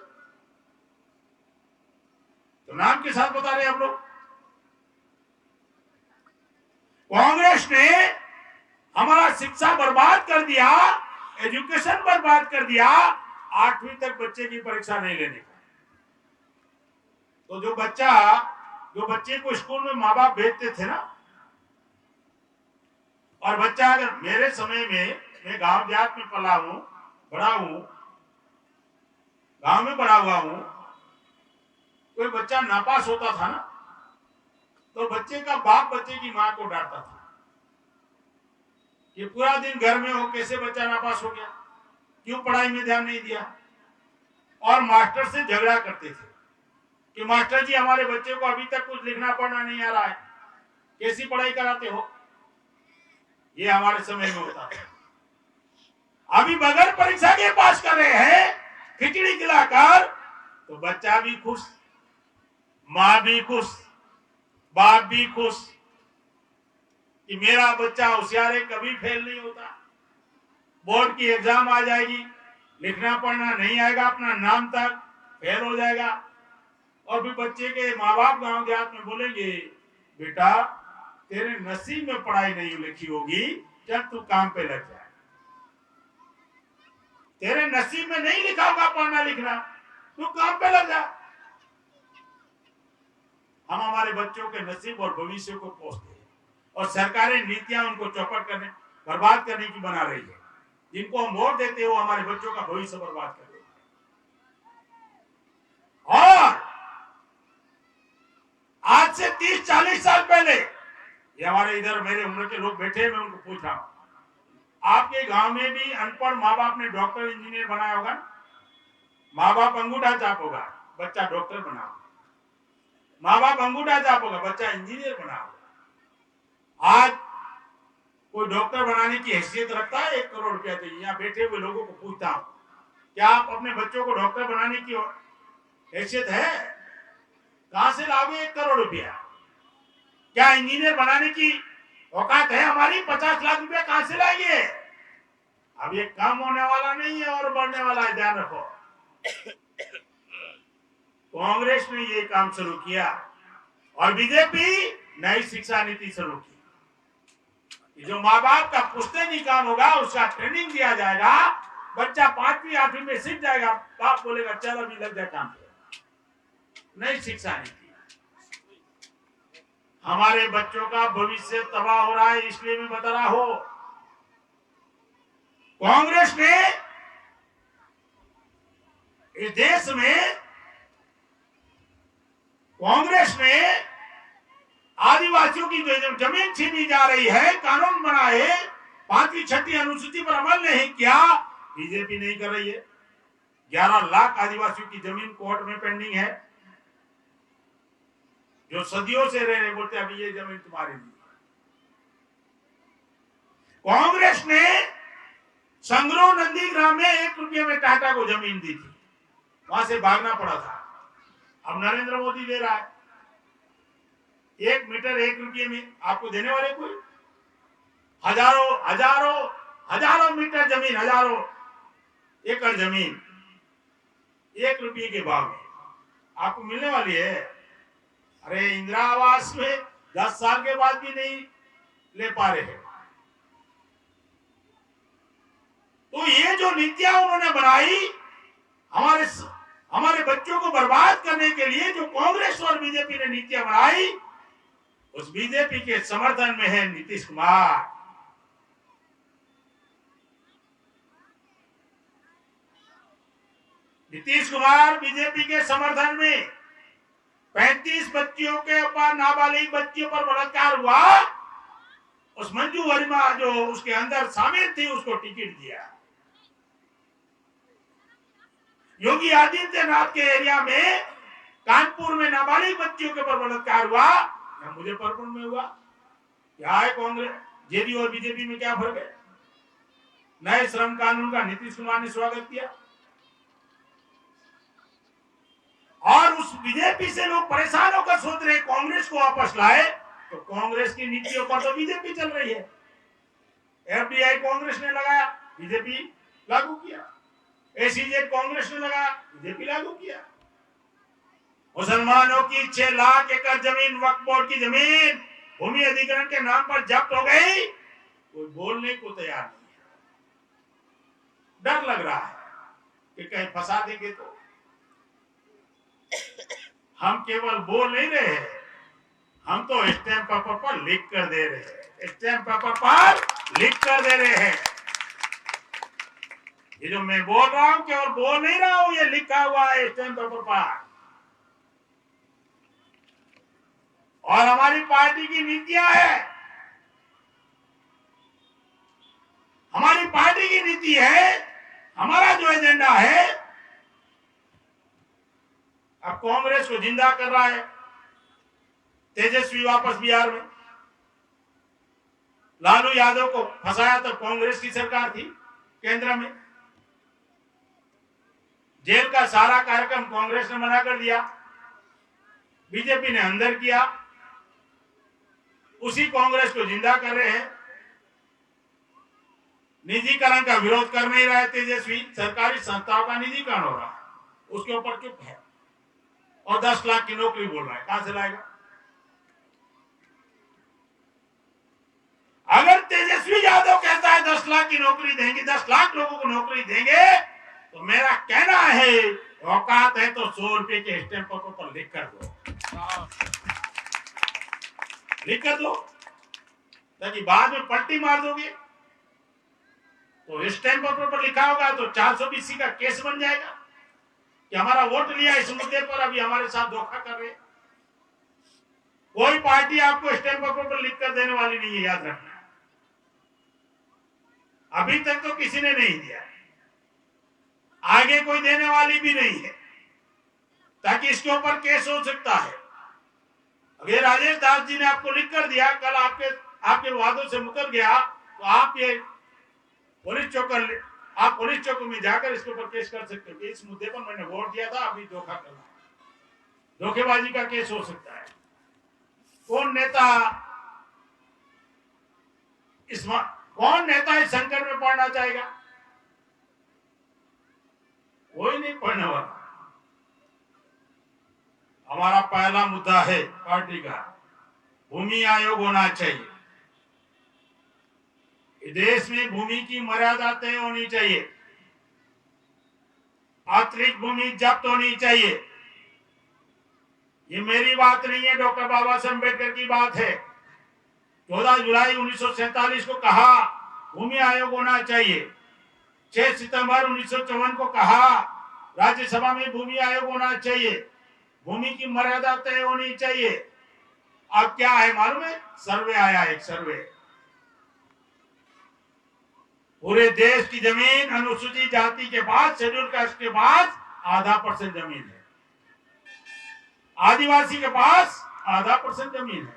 तो नाम के साथ बता रहे हैं हम लोग। कांग्रेस ने हमारा शिक्षा बर्बाद कर दिया, एजुकेशन बर्बाद कर दिया। 8वीं तक बच्चे की परीक्षा नहीं लेने का। तो जो बच्चे को स्कूल में माँ बाप भेजते थे ना, और बच्चा अगर मेरे समय में, मैं गांव देहात में पला हूं, बड़ा हूं, गांव में बड़ा हुआ हूं, कोई बच्चा नापास होता था ना, तो बच्चे का बाप बच्चे की मां को डांटता था कि पूरा दिन घर में हो, कैसे बच्चा नापास हो गया, क्यों पढ़ाई में ध्यान नहीं दिया। और मास्टर से झगड़ा करते थे कि मास्टर जी हमारे बच्चे को अभी तक कुछ लिखना पढ़ना नहीं आ रहा है, कैसी पढ़ाई कराते हो। ये हमारे समय में होता था। अभी बगैर परीक्षा के पास कर रहे हैं खिचड़ी खिलाकर, तो बच्चा भी खुश, मां भी खुश, बाप भी खुश कि मेरा बच्चा होशियार है, कभी फेल नहीं होता। बोर्ड की एग्जाम आ जाएगी, लिखना पढ़ना नहीं आएगा, अपना नाम तक फेल हो जाएगा। और फिर बच्चे के माँ बाप गांव देहात में बोलेंगे, बेटा तेरे नसीब में पढ़ाई नहीं लिखी होगी, चल तू काम पे लग जाए। तेरे नसीब में नहीं लिखा होगा पढ़ना लिखना, तू काम पे लग जा। हम हमारे बच्चों के नसीब और भविष्य को कोसते हैं, और सरकारें नीतियां उनको चौपट करने, बर्बाद करने की बना रही है। जिनको हम वोट देते हो हमारे बच्चों का भविष्य बर्बाद कर रहे हैं। और आज से 30-40 साल पहले, ये हमारे इधर मेरे उम्र के लोग बैठे, मैं उनको पूछ रहा हूं, आपके गांव में भी अनपढ़ माँ बाप ने डॉक्टर इंजीनियर बनाया होगा? माँ बाप अंगूठा चाप होगा, बच्चा डॉक्टर बना होगा। माँ बाप अंगूठा चाप होगा, बच्चा इंजीनियर बना होगा। आज कोई डॉक्टर बनाने की हैसियत रखता है? 1 करोड़ रुपया चाहिए। यहाँ बैठे हुए लोगों को पूछता हूं, क्या आप अपने बच्चों को डॉक्टर बनाने की हैसियत है? कहां से लाओगे 1 करोड़ रुपया? क्या इंजीनियर बनाने की औकात है हमारी? 50 लाख रुपया कहां से लाएंगे? अब ये कम होने वाला नहीं है और बढ़ने वाला है, ध्यान रखो। कांग्रेस ने ये काम शुरू किया और बीजेपी नई शिक्षा नीति शुरू की। जो माँ बाप का पुश्तैनी काम होगा उसका ट्रेनिंग दिया जाएगा, बच्चा 5वीं 8वीं में सीख जाएगा, बाप बोलेगा चल अभी लग जाए काम पे। नई शिक्षा नीति। हमारे बच्चों का भविष्य तबाह हो रहा है, इसलिए मैं बता रहा हूं, कांग्रेस ने इस देश में आदिवासियों की जो जमीन छीनी जा रही है, कानून बनाए, 5वीं 6वीं अनुसूची पर अमल नहीं किया, बीजेपी नहीं कर रही है। 11 लाख आदिवासियों की जमीन कोर्ट में पेंडिंग है, जो सदियों से रह रहे, बोलते अभी ये जमीन तुम्हारी नहीं। कांग्रेस ने संगरो नंदीग्राम में 1 रुपये में टाटा को जमीन दी थी, वहां से भागना पड़ा था। अब नरेंद्र मोदी दे रहा है 1 मीटर 1 रुपये में। आपको देने वाले कोई? हजारों मीटर जमीन, हजारों एकड़ जमीन 1 रुपये के भाव में आपको मिलने वाली है। अरे इंदिरा आवास में 10 साल के बाद भी नहीं ले पा रहे हैं। तो ये जो नीतियां उन्होंने बनाई हमारे बच्चों को बर्बाद करने के लिए, जो कांग्रेस और बीजेपी ने नीतियां बनाई, उस बीजेपी के समर्थन में है नीतीश कुमार। नीतीश कुमार बीजेपी के समर्थन में 35 बच्चियों के ऊपर, नाबालिग बच्चियों पर बलात्कार हुआ, उस मंजू वर्मा जो उसके अंदर शामिल थी, उसको टिकट दिया। योगी आदित्यनाथ के एरिया में, कानपुर में नाबालिग बच्चियों के ऊपर बलात्कार हुआ, या मुजफ्फरपुर में हुआ। क्या है कांग्रेस, जेडीयू और बीजेपी में क्या फर्क है? नए श्रम कानून का नीतीश कुमार ने स्वागत किया, और उस बीजेपी से लोग परेशान होकर सोच रहे कांग्रेस को वापस लाए, तो कांग्रेस की नीतियों पर तो बीजेपी चल रही है। एफडीआई कांग्रेस ने लगाया, बीजेपी लागू किया। एसीजेड कांग्रेस ने लगाया, बीजेपी लागू किया। मुसलमानों की 6 लाख एकड़ जमीन वक्फ बोर्ड की जमीन भूमि अधिग्रहण के नाम पर जब्त हो गई, कोई बोलने को तैयार नहीं है। डर लग रहा है कि कहीं फंसा देंगे तो। हम केवल बोल नहीं रहे हैं, हम तो स्टैम्प पेपर पर लिख कर दे रहे हैं, स्टैम्प पेपर पर लिख कर दे रहे हैं। ये जो मैं बोल रहा हूं, केवल बोल नहीं रहा हूं, ये लिखा हुआ है स्टैम्प पेपर पर। और हमारी पार्टी की नीतियां है, हमारी पार्टी की नीति है, हमारा जो एजेंडा है। अब कांग्रेस को जिंदा कर रहा है तेजस्वी, वापस बिहार में। लालू यादव को फंसाया तो कांग्रेस की सरकार थी केंद्र में। जेल का सारा कार्यक्रम कांग्रेस ने मना कर दिया, बीजेपी ने अंदर किया। उसी कांग्रेस को जिंदा कर रहे हैं। निजीकरण का विरोध कर नहीं रहा है तेजस्वी, सरकारी संस्थाओं का निजीकरण हो रहा है, उसके ऊपर चुप है। और 10 लाख की नौकरी बोल रहा है, कहां से लाएगा? अगर तेजस्वी यादव कहता है 10 लाख की नौकरी देंगे, 10 लाख लोगों को नौकरी देंगे, तो मेरा कहना है औकात है तो 100 रुपए के स्टैम्प पेपर पर लिख कर दो, लिख कर दो, ताकि बाद में पलटी मार दोगे तो स्टैम्प पेपर पर लिखा होगा तो 420 का केस बन जाएगा कि हमारा वोट लिया इस मुद्दे पर, अभी हमारे साथ धोखा कर रहे। कोई पार्टी आपको स्टैम्प पेपर पर लिख कर देने वाली नहीं है, याद रखना। अभी तक तो किसी ने नहीं दिया, आगे कोई देने वाली भी नहीं है, ताकि इसके ऊपर केस हो सकता है। अगर राजेश दास जी ने आपको लिख कर दिया, कल आपके वादों से मुकर गया, तो आप ये पुलिस चौक में जाकर इसके ऊपर केस कर सकते हो कि इस मुद्दे पर मैंने वोट दिया था, अभी धोखा करना, धोखेबाजी का केस हो सकता है। कौन नेता इस संकट में पड़ना चाहेगा? कोई नहीं पड़ने वाला। हमारा पहला मुद्दा है पार्टी का, भूमि आयोग होना चाहिए। देश में भूमि की मर्यादा तय होनी चाहिए, अतिरिक्त भूमि जब्त होनी चाहिए। ये मेरी बात नहीं है, डॉक्टर बाबा साहब अम्बेडकर की बात है। 14 जुलाई 1947 को कहा भूमि आयोग होना चाहिए। 6 सितंबर 1954 को कहा राज्यसभा में भूमि आयोग होना चाहिए। भूमि की मर्यादा तय होनी चाहिए। अब क्या है मालूम है? सर्वे आया, एक सर्वे, पूरे देश की जमीन अनुसूचित जाति के पास, शेड्यूल कास्ट के पास 0.5% जमीन है, आदिवासी के पास 0.5% जमीन है,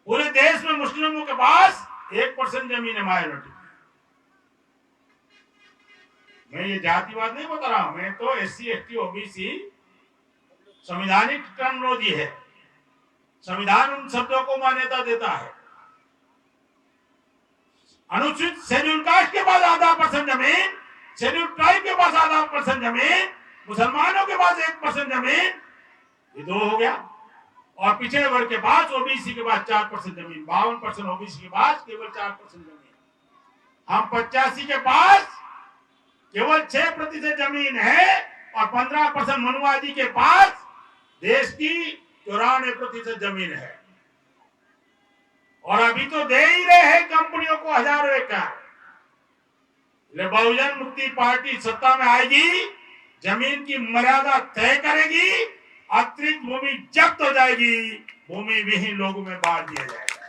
पूरे देश में मुस्लिमों के पास 1% जमीन है माइनॉरिटी। मैं ये जातिवाद नहीं बता रहा हूं, मैं तो SC ST OBC संवैधानिक टर्मिनोलॉजी है, संविधान उन शब्दों को मान्यता देता है। अनुसूचित शेड्यूल कास्ट के पास 0.5% जमीन, शेड्यूल ट्राइब के पास 0.5% जमीन, मुसलमानों के पास 1% जमीन, ये 2 हो गया। और पिछड़े वर्ग के पास, OBC के पास 4% जमीन, 52% OBC के पास केवल 4% जमीन। हम 85 के पास केवल 6% जमीन है और 15% मनुवादी के पास देश की 94% जमीन है। और अभी तो दे ही रहे हैं कंपनियों को हजारों एकड़। बहुजन मुक्ति पार्टी सत्ता में आएगी, जमीन की मर्यादा तय करेगी, अतिरिक्त भूमि जब्त हो जाएगी, भूमि विहीन लोगों में बांट दिया जाएगा।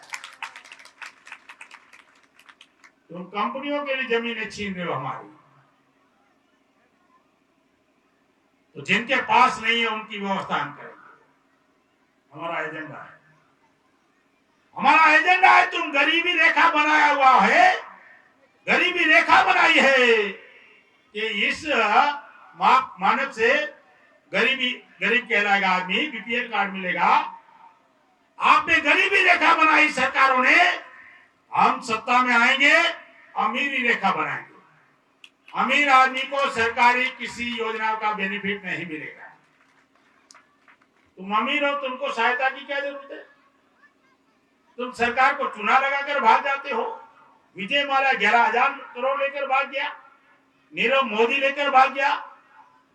तुम कंपनियों के लिए जमीनें छीन रहे हो हमारी, तो जिनके पास नहीं है उनकी व्यवस्था हम करेंगे। हमारा एजेंडा है, हमारा एजेंडा है। तुम गरीबी रेखा बनाया हुआ है, गरीबी रेखा बनाई है कि इस मानव से गरीब कहलाएगा आदमी, BPL कार्ड मिलेगा। आपने गरीबी रेखा बनाई सरकारों ने, हम सत्ता में आएंगे अमीरी रेखा बनाएंगे। अमीर आदमी को सरकारी किसी योजना का बेनिफिट नहीं मिलेगा। तुम अमीर हो, तुमको सहायता की क्या जरूरत है? तुम सरकार को चुना लगाकर भाग जाते हो। विजय माल्या 11,000 करोड़ लेकर भाग गया, नीरव मोदी लेकर भाग गया,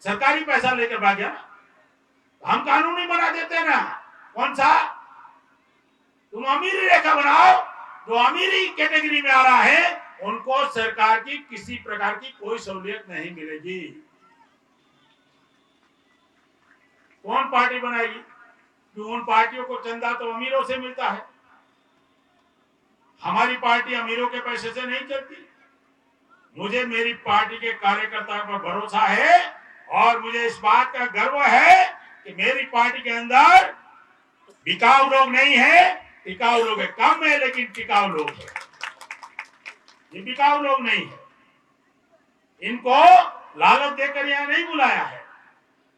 सरकारी पैसा लेकर भाग गया। हम कानून नहीं बना देते ना, कौन सा? तुम अमीरी रेखा बनाओ, जो अमीरी कैटेगरी में आ रहा है उनको सरकार की किसी प्रकार की कोई सहूलियत नहीं मिलेगी। कौन पार्टी बनाएगी? कि उन पार्टियों को चंदा तो अमीरों से मिलता है। हमारी पार्टी अमीरों के पैसे से नहीं चलती। मुझे मेरी पार्टी के कार्यकर्ताओं पर भरोसा है और मुझे इस बात का गर्व है कि मेरी पार्टी के अंदर बिकाऊ लोग नहीं है, टिकाऊ लोग है। कम है लेकिन टिकाऊ लोग है, ये बिकाऊ लोग नहीं है। इनको लालच देकर यहाँ नहीं बुलाया है,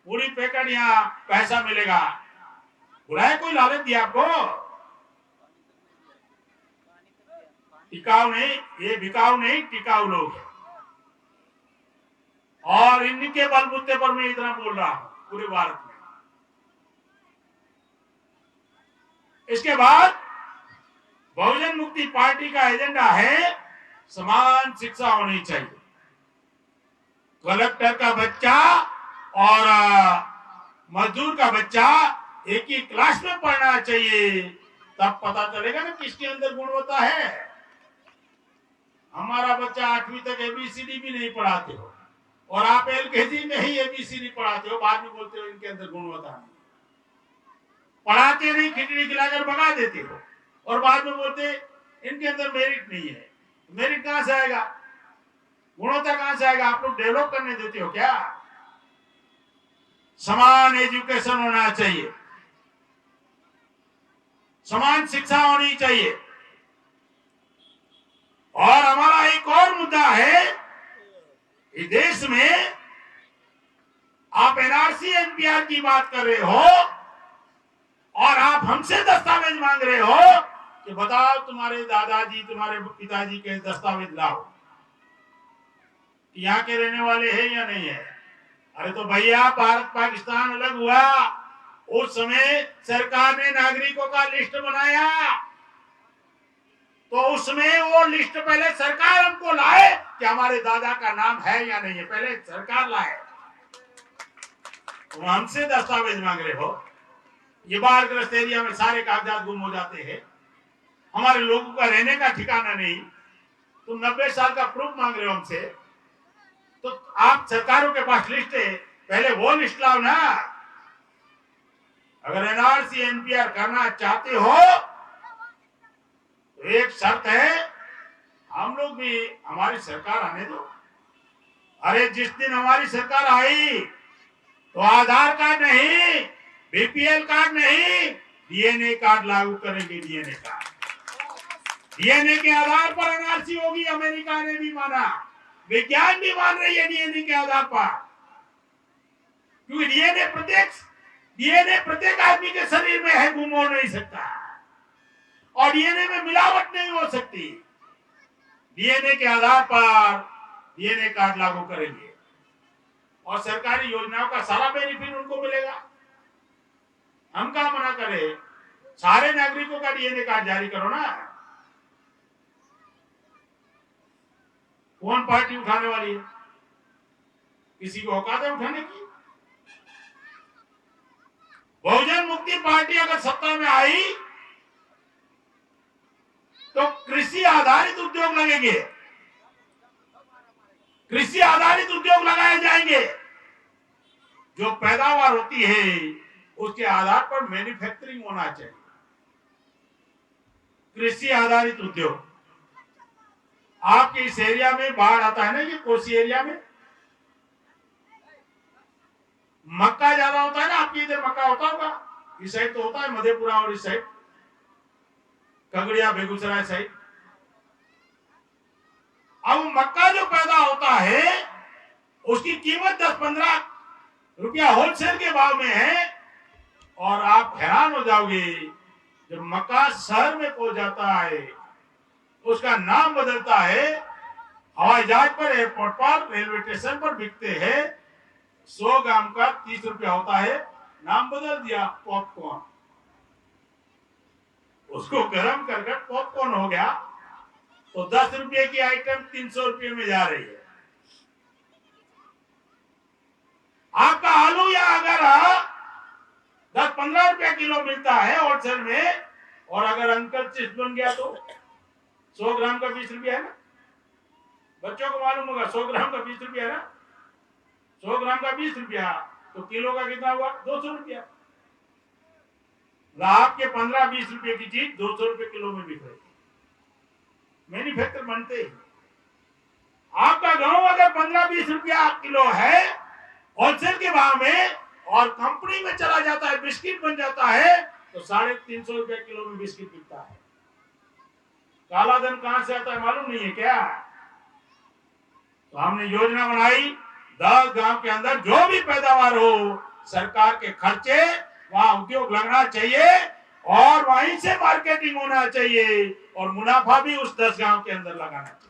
पूरी पैकेट यहाँ पैसा मिलेगा। बुलाया कोई लालच दिया आपको? टिकाऊ नहीं, ये बिकाऊ नहीं, टिकाऊ लोग हैं। और इनके बलबूते पर मैं इतना बोल रहा हूं पूरे भारत में। इसके बाद बहुजन मुक्ति पार्टी का एजेंडा है समान शिक्षा होनी चाहिए। कलेक्टर का बच्चा और मजदूर का बच्चा एक ही क्लास में पढ़ना चाहिए, तब पता चलेगा ना किसके अंदर गुणवत्ता है। हमारा बच्चा 8वीं तक ABCD भी नहीं पढ़ाते हो और आप LKG में ही ABCD पढ़ाते हो, बाद में बोलते हो इनके अंदर गुणवत्ता नहीं। पढ़ाते नहीं, खिचड़ी खिलाकर भगा देते हो और बाद में बोलते इनके अंदर मेरिट नहीं है। मेरिट कहां से आएगा? गुणवत्ता कहां से आएगा? आप लोग डेवलप करने देते हो क्या? समान एजुकेशन होना चाहिए, समान शिक्षा होनी चाहिए। और हमारा एक और मुद्दा है, इस देश में आप NRC NPR की बात कर रहे हो और आप हमसे दस्तावेज मांग रहे हो कि बताओ तुम्हारे दादाजी, तुम्हारे पिताजी के दस्तावेज लाओ, यहाँ के रहने वाले हैं या नहीं है। अरे तो भैया, भारत पाकिस्तान अलग हुआ, उस समय सरकार ने नागरिकों का लिस्ट बनाया, तो उसमें वो लिस्ट पहले सरकार हमको लाए कि हमारे दादा का नाम है या नहीं है, पहले सरकार लाए। तुम हमसे दस्तावेज मांग रहे हो। ये बाढ़ ग्रस्त एरिया में सारे कागजात गुम हो जाते हैं, हमारे लोगों का रहने का ठिकाना नहीं। तुम 90 साल का प्रूफ मांग रहे हो हमसे, तो आप सरकारों के पास लिस्ट है, पहले वो लिस्ट लाओ ना। अगर एनआरसी एनपीआर करना चाहते हो तो एक शर्त है, हम लोग भी, हमारी सरकार आने दो। अरे जिस दिन हमारी सरकार आई तो आधार कार्ड नहीं, बीपीएल कार्ड नहीं, डीएनए कार्ड लागू करेंगे। डीएनए कार्ड, डीएनए के आधार पर एनआरसी होगी। अमेरिका ने भी माना, विज्ञान भी मान रही है डीएनए के आधार पर, क्योंकि डीएनए प्रत्येक आदमी के शरीर में है, गुम हो नहीं सकता, और डीएनए में मिलावट नहीं हो सकती। डीएनए के आधार पर डीएनए कार्ड लागू करेंगे और सरकारी योजनाओं का सारा बेनिफिट उनको मिलेगा। हम क्या मना करें, सारे नागरिकों का डीएनए कार्ड जारी करो ना। कौन पार्टी उठाने वाली है? किसी को औकात है उठाने की? बहुजन मुक्ति पार्टी अगर सत्ता में आई तो कृषि आधारित उद्योग लगेंगे, कृषि आधारित उद्योग लगाए जाएंगे। जो पैदावार होती है उसके आधार पर मैन्युफैक्चरिंग होना चाहिए। कृषि आधारित उद्योग। आपके इस एरिया में बाढ़ आता है ना, ये कोसी एरिया में मक्का ज्यादा होता है ना, आपके इधर मक्का होता होगा, इस साइड तो होता है, मधेपुरा और इस साइड कगड़िया बेगूसराय साइड। अब मक्का जो पैदा होता है उसकी कीमत 10-15 रुपया होलसेल के भाव में है, और आप हैरान हो जाओगे जब मक्का शहर में पहुंच जाता है, उसका नाम बदलता है, हवाई जहाज पर, एयरपोर्ट पर, रेलवे स्टेशन पर बिकते हैं। 100 ग्राम का 30 रुपया होता है, नाम बदल दिया पॉपकॉर्न। उसको गर्म कर पॉपकॉर्न हो गया, तो 10 रुपये की आइटम 300 रुपये में जा रही है। आपका आलू या अगर 10-15 रुपया किलो मिलता है होलसेल में, और अगर अंकल चिप्स बन गया तो 100 ग्राम का 20 रुपया है ना। बच्चों को मालूम होगा 100 ग्राम का 20 रुपया है ना। 100 ग्राम का 20 रुपया तो किलो का कितना हुआ? 200 रुपया। आपके 15-20 रुपए की चीज 200 रुपए किलो में बिक रही है। मैन्युफैक्चर बनते ही। आपका गेहूं अगर 15-20 रुपया किलो है होलसेल के भाव में, और कंपनी में चला जाता है, बिस्किट बन जाता है, तो 350 रुपया किलो में बिस्किट बिकता है। काला धन कहां से आता है मालूम नहीं है क्या? तो हमने योजना बनाई, 10 गांव के अंदर जो भी पैदावार हो, सरकार के खर्चे वहां उद्योग लगना चाहिए, और वहीं से मार्केटिंग होना चाहिए, और मुनाफा भी उस 10 गांव के अंदर लगाना चाहिए।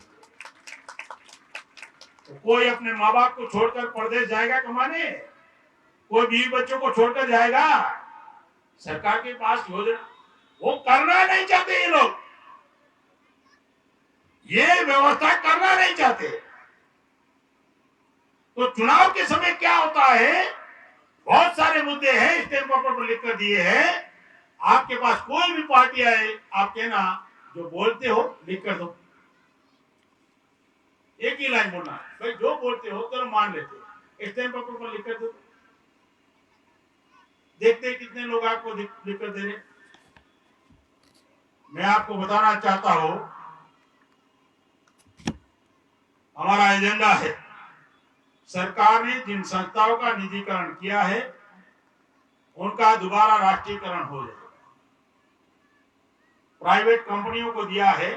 तो कोई अपने माँ बाप को छोड़कर परदेश जाएगा कमाने? कोई बीवी बच्चों को छोड़कर जाएगा? सरकार के पास योजना, वो करना नहीं चाहते ये लोग, ये व्यवस्था करना नहीं चाहते। तो चुनाव के समय क्या होता है, बहुत सारे मुद्दे हैं, स्टैंप पेपर पर लिख कर दिए हैं। आपके पास कोई भी पार्टी आए, आप कहना जो बोलते हो लिख कर दो, एक ही लाइन बोलना, भाई जो बोलते हो तो मान लेते, स्टैंप पेपर पर लिख कर दो। देखते कितने लोग आपको लिख कर दे रहे। मैं आपको बताना चाहता हूं, हमारा एजेंडा है, सरकार ने जिन संस्थाओं का निजीकरण किया है उनका दोबारा राष्ट्रीयकरण हो जाए। प्राइवेट कंपनियों को दिया है,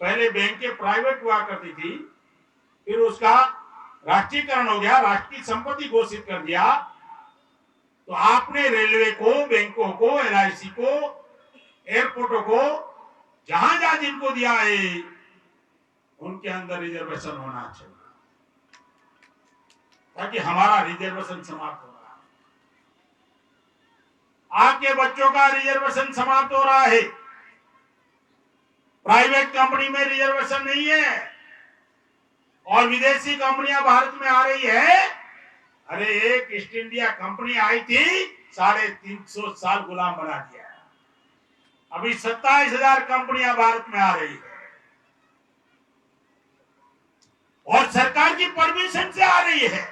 पहले बैंकें प्राइवेट हुआ करती थी, फिर उसका राष्ट्रीयकरण हो गया, राष्ट्रीय संपत्ति घोषित कर दिया। तो आपने रेलवे को, बैंकों को, एलआईसी को, एयरपोर्टों को, जहां जहां जिनको दिया है उनके अंदर रिजर्वेशन होना चाहिए, ताकि हमारा रिजर्वेशन समाप्त हो रहा है। आपके बच्चों का रिजर्वेशन समाप्त हो रहा है, प्राइवेट कंपनी में रिजर्वेशन नहीं है, और विदेशी कंपनियां भारत में आ रही है। अरे एक ईस्ट इंडिया कंपनी आई थी, 350 साल गुलाम बना दिया, अभी 27,000 कंपनियां भारत में आ रही है, और सरकार की परमिशन से आ रही है।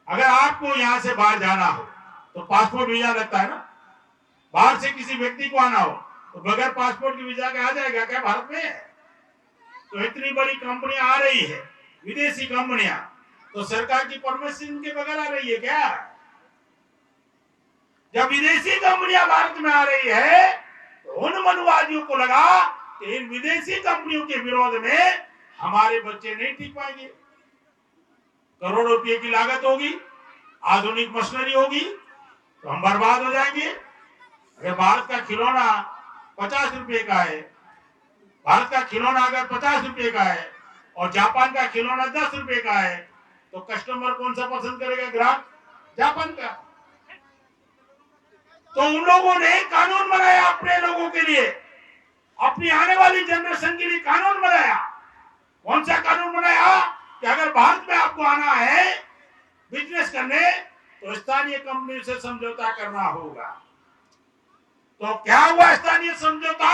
अगर आपको यहां से बाहर जाना हो, तो पासपोर्ट वीजा लगता है ना। बाहर से किसी व्यक्ति को आना हो तो बगैर पासपोर्ट के वीजा के आ जाएगा क्या भारत में? तो इतनी बड़ी कंपनियां आ रही है, विदेशी कंपनियां, तो सरकार की परमिशन के बगैर आ रही है क्या? जब विदेशी कंपनियां भारत में आ रही है तो उन मनुवादियों को लगा कि इन विदेशी कंपनियों के विरोध में हमारे बच्चे नहीं टिक पाएंगे, करोड़ों रुपए की लागत होगी, आधुनिक मशीनरी होगी, तो हम बर्बाद हो जाएंगे। अगर भारत का खिलौना 50 रुपए का है, भारत का खिलौना अगर 50 रुपए का है और जापान का खिलौना 10 रुपए का है, तो कस्टमर कौन सा पसंद करेगा? ग्राहक जापान का। तो उन लोगों ने कानून बनाया अपने लोगों के लिए, अपनी आने वाली जनरेशन के लिए कानून बनाया। कौन सा कानून बनाया? कि अगर भारत में आपको आना है बिजनेस करने तो स्थानीय कंपनी से समझौता करना होगा। तो क्या हुआ स्थानीय समझौता?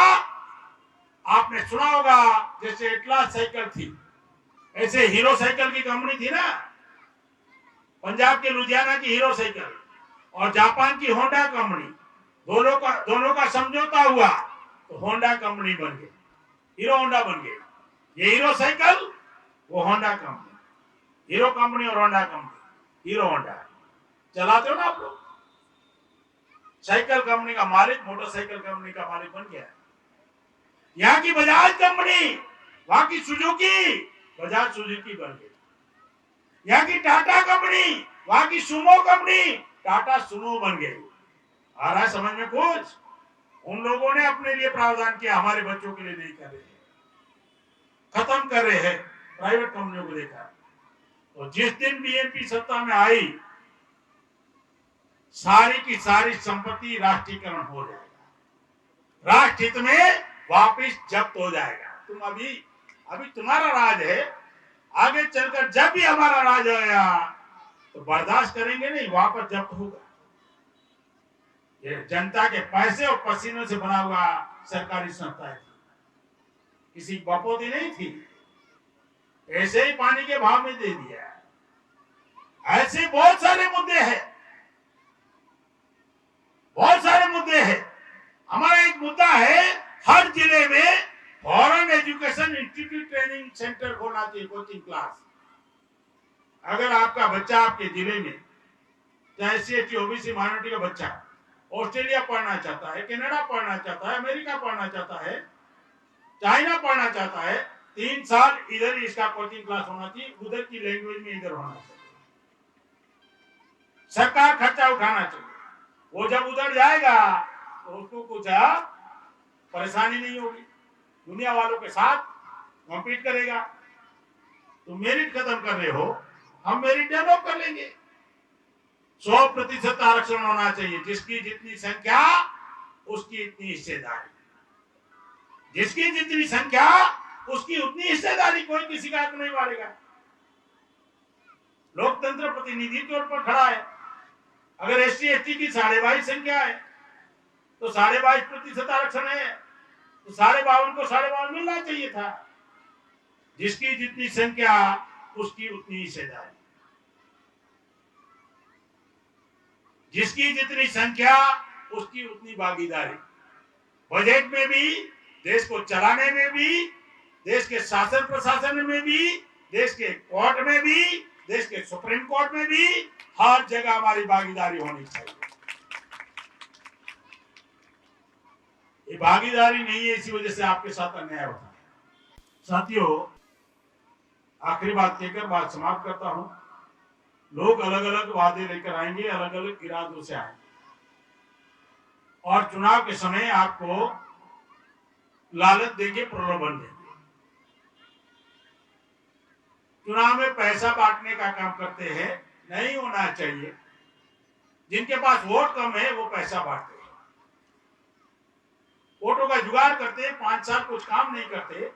आपने सुना होगा, जैसे एटलास साइकिल थी, ऐसे हीरो साइकिल की कंपनी थी ना, पंजाब के लुधियाना की हीरो साइकिल और जापान की होंडा कंपनी, दोनों का समझौता हुआ तो होंडा कंपनी बन गई, हीरो होंडा बन गई। ये हीरो साइकिल, वो होंडा कंपनी, हीरो कंपनी और होंडा कंपनी, हीरो होंडा चलाते हो ना आप लोग। साइकिल कंपनी का मालिक मोटरसाइकिल कंपनी का मालिक बन गया। यहाँ की बजाज कंपनी, वहां की सुजुकी, बजाज सुजुकी बन गई। यहाँ की टाटा कंपनी, वहां की सुमो कंपनी, टाटा सुमो बन गई। आ रहा है समझ में कुछ? उन लोगों ने अपने लिए प्रावधान किया, हमारे बच्चों के लिए नहीं कर रहे, खत्म कर रहे हैं प्राइवेट कंपनियों को देखा। तो जिस दिन बीएनपी सत्ता में आई, सारी की सारी संपत्ति राष्ट्रीयकरण हो जाएगा, राष्ट्र हित में वापिस जब्त हो जाएगा। तुम अभी तुम्हारा राज है, आगे चलकर जब भी हमारा राज आया तो बर्दाश्त करेंगे नहीं, वापस जब्त होगा। ये जनता के पैसे और पसीनों से बना हुआ सरकारी संस्था थी, किसी बपोती नहीं थी, ऐसे ही पानी के भाव में दे दिया। ऐसे बहुत सारे मुद्दे हैं, बहुत सारे मुद्दे हैं। हमारा एक मुद्दा है, हर जिले में foreign education institute training centre होना चाहिए, कोचिंग क्लास। अगर आपका बच्चा आपके जिले में, चाहे SC OBC माइनॉरिटी का बच्चा ऑस्ट्रेलिया पढ़ना चाहता है, कनाडा पढ़ना चाहता है, अमेरिका पढ़ना चाहता है, चाइना पढ़ना चाहता है, 3 साल इधर इसका कोचिंग क्लास होना चाहिए, उधर की लैंग्वेज में इधर होना चाहिए। सरकार खर्चा उठाना चाहिए। वो जब उधर जाएगा तो उसको कुछ परेशानी नहीं होगी, दुनिया वालों के साथ कॉम्पीट करेगा। तुम मेरिट खत्म कर रहे हो, हम मेरिट डेवलप कर लेंगे। 100% आरक्षण होना चाहिए, जिसकी जितनी संख्या उसकी इतनी हिस्सेदारी, जिसकी जितनी संख्या उसकी उतनी हिस्सेदारी, कोई किसी का हक नहीं मारेगा। लोकतंत्र प्रतिनिधित्व पर खड़ा है। अगर SC ST की 22.5 संख्या है तो 22.5% आरक्षण है, तो 52.5 को 52.5 मिलना चाहिए था। जिसकी जितनी संख्या उसकी उतनी हिस्सेदारी, जिसकी जितनी संख्या उसकी उतनी भागीदारी, बजट में भी, देश को चलाने में भी, देश के शासन प्रशासन में भी, देश के कोर्ट में भी, देश के सुप्रीम कोर्ट में भी, हर जगह हमारी भागीदारी होनी चाहिए। ये भागीदारी नहीं है, इसी वजह से आपके साथ अन्याय होता है। साथियों, आखिरी बात कहकर बात समाप्त करता हूं। लोग अलग अलग वादे लेकर आएंगे, अलग अलग इरादों से आएंगे, और चुनाव के समय आपको लालच देके प्रलोभन देंगे। चुनाव में पैसा बांटने का काम करते हैं, नहीं होना चाहिए। जिनके पास वोट कम है वो पैसा बांटते हैं, वोटों का जुगाड़ करते हैं। 5 साल कुछ काम नहीं करते,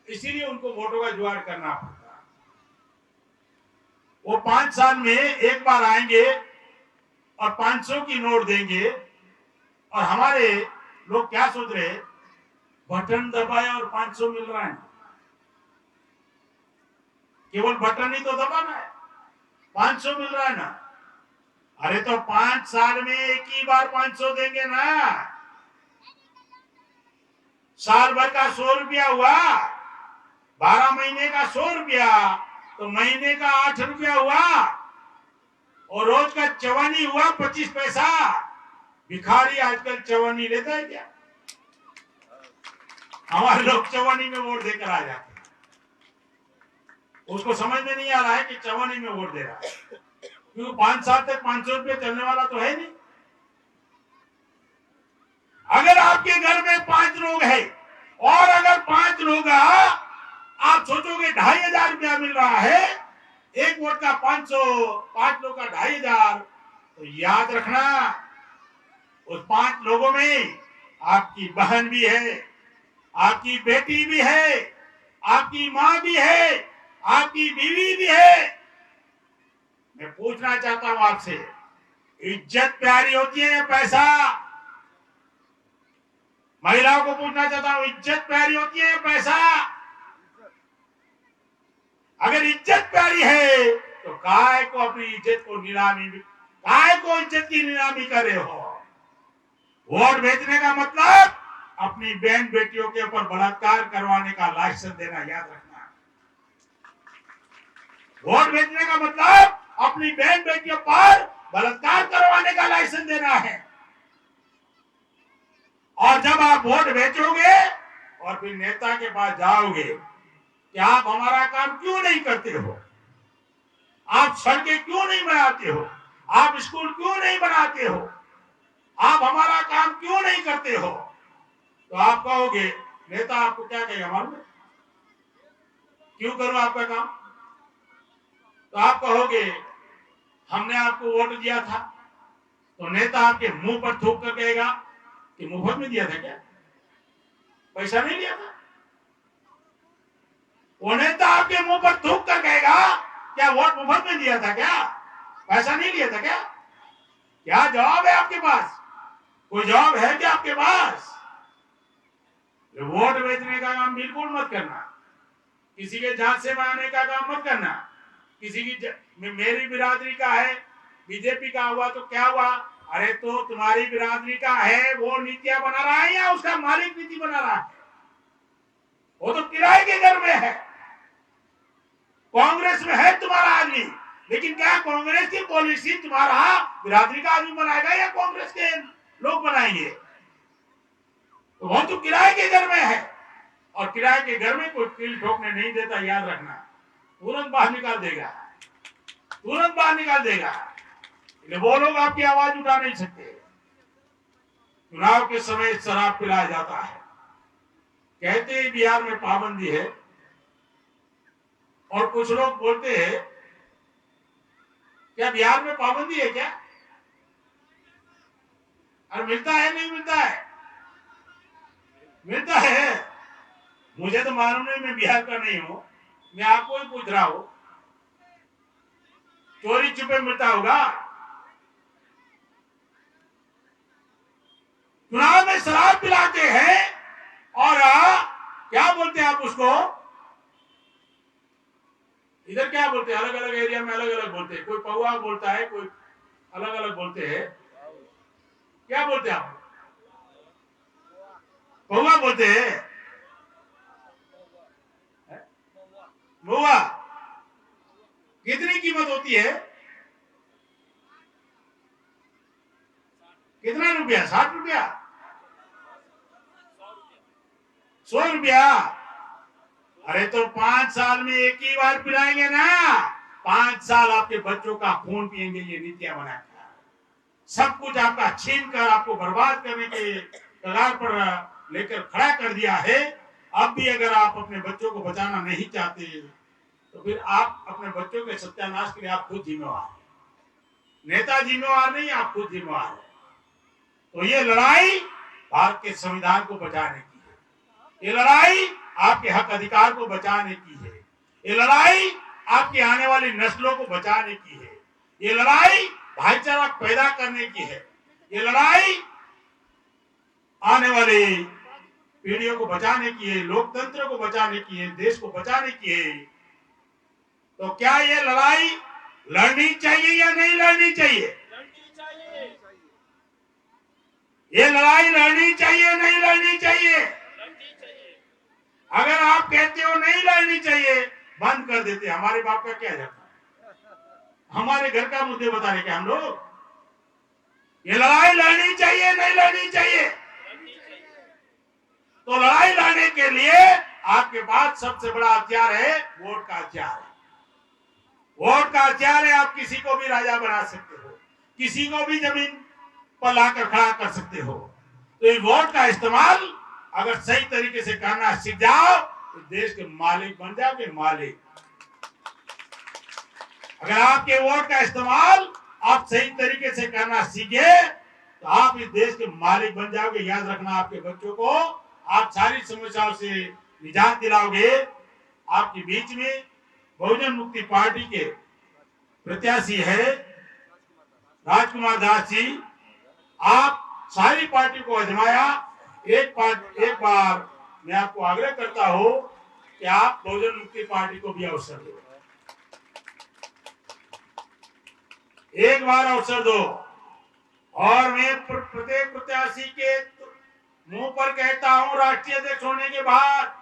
इसीलिए उनको वोटों का जुगाड़ करना पड़ता है। वो 5 साल में एक बार आएंगे और 500 की नोट देंगे, और हमारे लोग क्या सोच रहे हैं, बटन दबाए और 500 मिल रहा है। केवल बटन ही तो दबाना है, 500 मिल रहा है ना। अरे तो 5 साल में एक ही बार 500 देंगे ना। साल भर का 100 रुपया हुआ, 12 महीने का 100 रुपया, तो महीने का 8 रुपया हुआ, और रोज का चवानी हुआ 25 पैसा। भिखारी आजकल चवानी लेता है क्या? हमारे लोग चवानी में वोट देकर आ जाते हैं। उसको समझ में नहीं आ रहा है कि चवानी में वोट दे रहा है, क्योंकि 5 साल तक 500 रुपये चलने वाला तो है नहीं। अगर आपके घर में 5 लोग हैं और अगर 5 लोग आप सोचोगे 2500 रुपया मिल रहा है, एक वोट का 500, 5 लोग का 2500, तो याद रखना उस 5 लोगों में आपकी बहन भी है, आपकी बेटी भी है, आपकी मां भी है, आपकी बीवी भी है। मैं पूछना चाहता हूं आपसे, इज्जत प्यारी होती है या पैसा? महिलाओं को पूछना चाहता हूं, इज्जत प्यारी होती है या पैसा? अगर इज्जत प्यारी है तो काय को अपनी इज्जत को नीलामी, काय को इज्जत की नीलामी कर रहे हो? वोट बेचने का मतलब अपनी बहन बेटियों के ऊपर बलात्कार करवाने का लाइसेंस देना, याद रखना। वोट बेचने का मतलब अपनी बहन बेटियों पर बलात्कार करवाने का लाइसेंस देना है। और जब आप वोट बेचोगे और फिर नेता के पास जाओगे कि आप हमारा काम क्यों नहीं करते हो, आप सड़कें क्यों नहीं बनाते हो, आप स्कूल क्यों नहीं बनाते हो, आप हमारा काम क्यों नहीं करते हो, तो आप कहोगे, नेता आपको क्या कहेगा मालूम है? क्यों करूं आपका काम? तो आप कहोगे, हमने आपको वोट दिया था। तो नेता आपके मुंह पर थूक कर कहेगा कि मुफ्त में दिया था क्या, पैसा नहीं दिया था? वो नेता आपके मुंह पर थूक कर कहेगा, क्या वोट मुफ्त में दिया था क्या, पैसा नहीं लिया था क्या? क्या जवाब है आपके पास? कोई जवाब है क्या आपके पास? वोट बेचने का काम बिल्कुल मत करना, किसी के जान से बनाने का काम मत करना। किसी की मेरी बिरादरी का है, बीजेपी का हुआ तो क्या हुआ? अरे तो तुम्हारी बिरादरी का है, वो नीतियां बना रहा है या उसका मालिक नीति बना रहा है? वो तो किराए के घर में है। कांग्रेस में है तुम्हारा आदमी, लेकिन क्या कांग्रेस की पॉलिसी तुम्हारा बिरादरी का आदमी बनाएगा या कांग्रेस के लोग बनाएंगे? तो वो तो किराए के घर में है, और किराए के घर में कोई कील ठोकने नहीं देता, याद रखना। तुरंत बाहर निकाल देगा, तुरंत बाहर निकाल देगा। वो लोग आपकी आवाज उठा नहीं सकते। चुनाव के समय शराब पिलाया जाता है, कहते हैं बिहार में पाबंदी है, और कुछ लोग बोलते हैं क्या बिहार में पाबंदी है क्या? और मिलता है नहीं मिलता है? मिलता है। मुझे तो मालूम नहीं, मैं बिहार का नहीं हूं, मैं आपको ही पूछ रहा हूं। चोरी छुपे मिलता होगा। चुनाव में शराब पिलाते हैं और क्या बोलते हैं आप उसको? इधर क्या बोलते हैं? अलग अलग एरिया में अलग अलग बोलते हैं। कोई पौवा बोलता है, कोई अलग अलग बोलते हैं। क्या बोलते हैं आप? पौवा बोलते हैं। महुआ कितनी कीमत होती है? कितना रुपया? 60 रुपया? 100 रुपया? अरे तो 5 साल में एक ही बार पिलाएंगे ना। 5 साल आपके बच्चों का खून पिएंगे ये नीतियां बनाकर। सब कुछ आपका छीन कर आपको बर्बाद करने के कगार पर लेकर खड़ा कर दिया है। अब भी अगर आप अपने बच्चों को बचाना नहीं चाहते तो फिर आप अपने बच्चों के सत्यानाश के लिए आप खुद जिम्मेवार हैं। नेता जिम्मेवार नहीं, आप खुद जिम्मेवार हैं। तो ये लड़ाई भारत के संविधान को बचाने की है, ये लड़ाई आपके हक अधिकार को बचाने की है, ये लड़ाई आपकी आने वाली नस्लों को बचाने की है, ये लड़ाई भाईचारा पैदा करने की है, ये लड़ाई आने वाली पीढ़ियों को बचाने की है, लोकतंत्र को बचाने की है, देश को बचाने की है। तो क्या ये लड़ाई लड़नी चाहिए या नहीं लड़नी चाहिए? ये लड़ाई लड़नी चाहिए नहीं लड़नी चाहिए? अगर आप कहते हो नहीं लड़नी चाहिए, बंद कर देते। हमारे बाप का क्या जाता है? हमारे घर का मुद्दे बता रहे क्या हम लोग? ये लड़ाई लड़नी चाहिए नहीं लड़नी चाहिए? तो लड़ाई लड़ने के लिए आपके पास सबसे बड़ा हथियार है, वोट का हथियार है। वोट का हथियार है। आप किसी को भी राजा बना सकते हो, किसी को भी जमीन पर लाकर खड़ा कर सकते हो। तो ये वोट का इस्तेमाल अगर सही तरीके से करना सीख जाओ तो देश के मालिक बन जाओगे, मालिक। अगर आपके वोट का इस्तेमाल आप सही तरीके से करना सीखे तो आप इस देश के मालिक बन जाओगे। याद रखना, आपके बच्चों को आप सारी समस्याओं से निजात दिलाओगे। आपके बीच में बहुजन मुक्ति पार्टी के प्रत्याशी है राजकुमार दास जी। आप सारी पार्टी को आजमाया। एक बार मैं आपको आग्रह करता हूं कि आप बहुजन मुक्ति पार्टी को भी अवसर दो, एक बार अवसर दो। और मैं प्रत्येक प्रत्याशी के मुंह पर कहता हूं, राष्ट्रीय अध्यक्ष होने के बाद,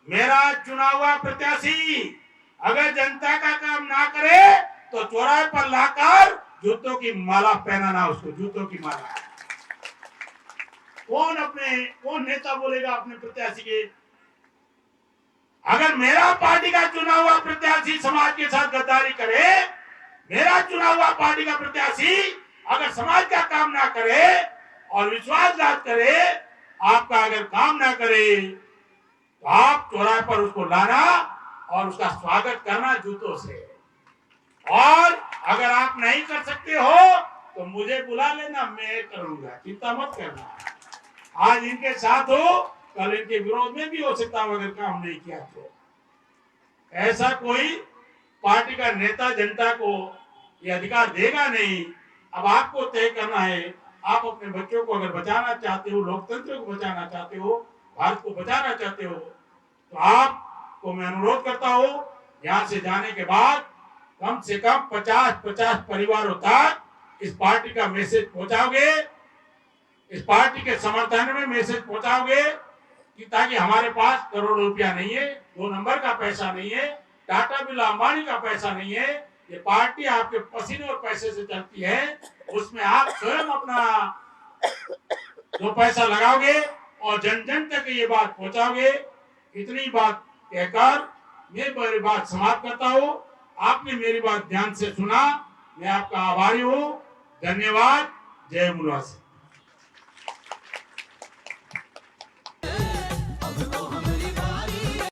मेरा चुना हुआ प्रत्याशी अगर जनता का काम ना करे तो चौराहे पर लाकर जूतों की माला पहनाना, उसको जूतों की माला। कौन नेता बोलेगा अपने प्रत्याशी के? अगर मेरा पार्टी का चुना हुआ प्रत्याशी समाज के साथ गद्दारी करे, मेरा चुना हुआ पार्टी का प्रत्याशी अगर समाज का काम ना करे और विश्वासघात करे, आपका अगर काम ना करे, तो आप चौराहे पर उसको लाना और उसका स्वागत करना जूतों से। और अगर आप नहीं कर सकते हो तो मुझे बुला लेना, मैं करूंगा, चिंता मत करना। आज इनके साथ हो, कल इनके विरोध में भी हो सकता हो अगर काम नहीं किया तो। ऐसा कोई पार्टी का नेता जनता को ये अधिकार देगा नहीं। अब आपको तय करना है। आप अपने बच्चों को अगर बचाना चाहते हो, लोकतंत्र को बचाना चाहते हो, भारत को बचाना चाहते हो, तो आपको मैं अनुरोध करता हूं, यहां से जाने के बाद कम से कम 50-50 परिवारों तक इस पार्टी का मैसेज पहुंचाओगे, इस पार्टी के समर्थन में मैसेज पहुंचाओगे कि ताकि हमारे पास करोड़ों रुपया नहीं है, 2 नंबर का पैसा नहीं है, टाटा बिरला अंबानी का पैसा नहीं है। ये पार्टी आपके पसीने और पैसे से चलती है। उसमें आप स्वयं अपना जो पैसा लगाओगे और जन जन तक ये बात पहुंचाओगे। इतनी बात कहकर मैं मेरी बात समाप्त करता हूं। आपने मेरी बात ध्यान से सुना, मैं आपका आभारी हूं। धन्यवाद। जय मुलासी।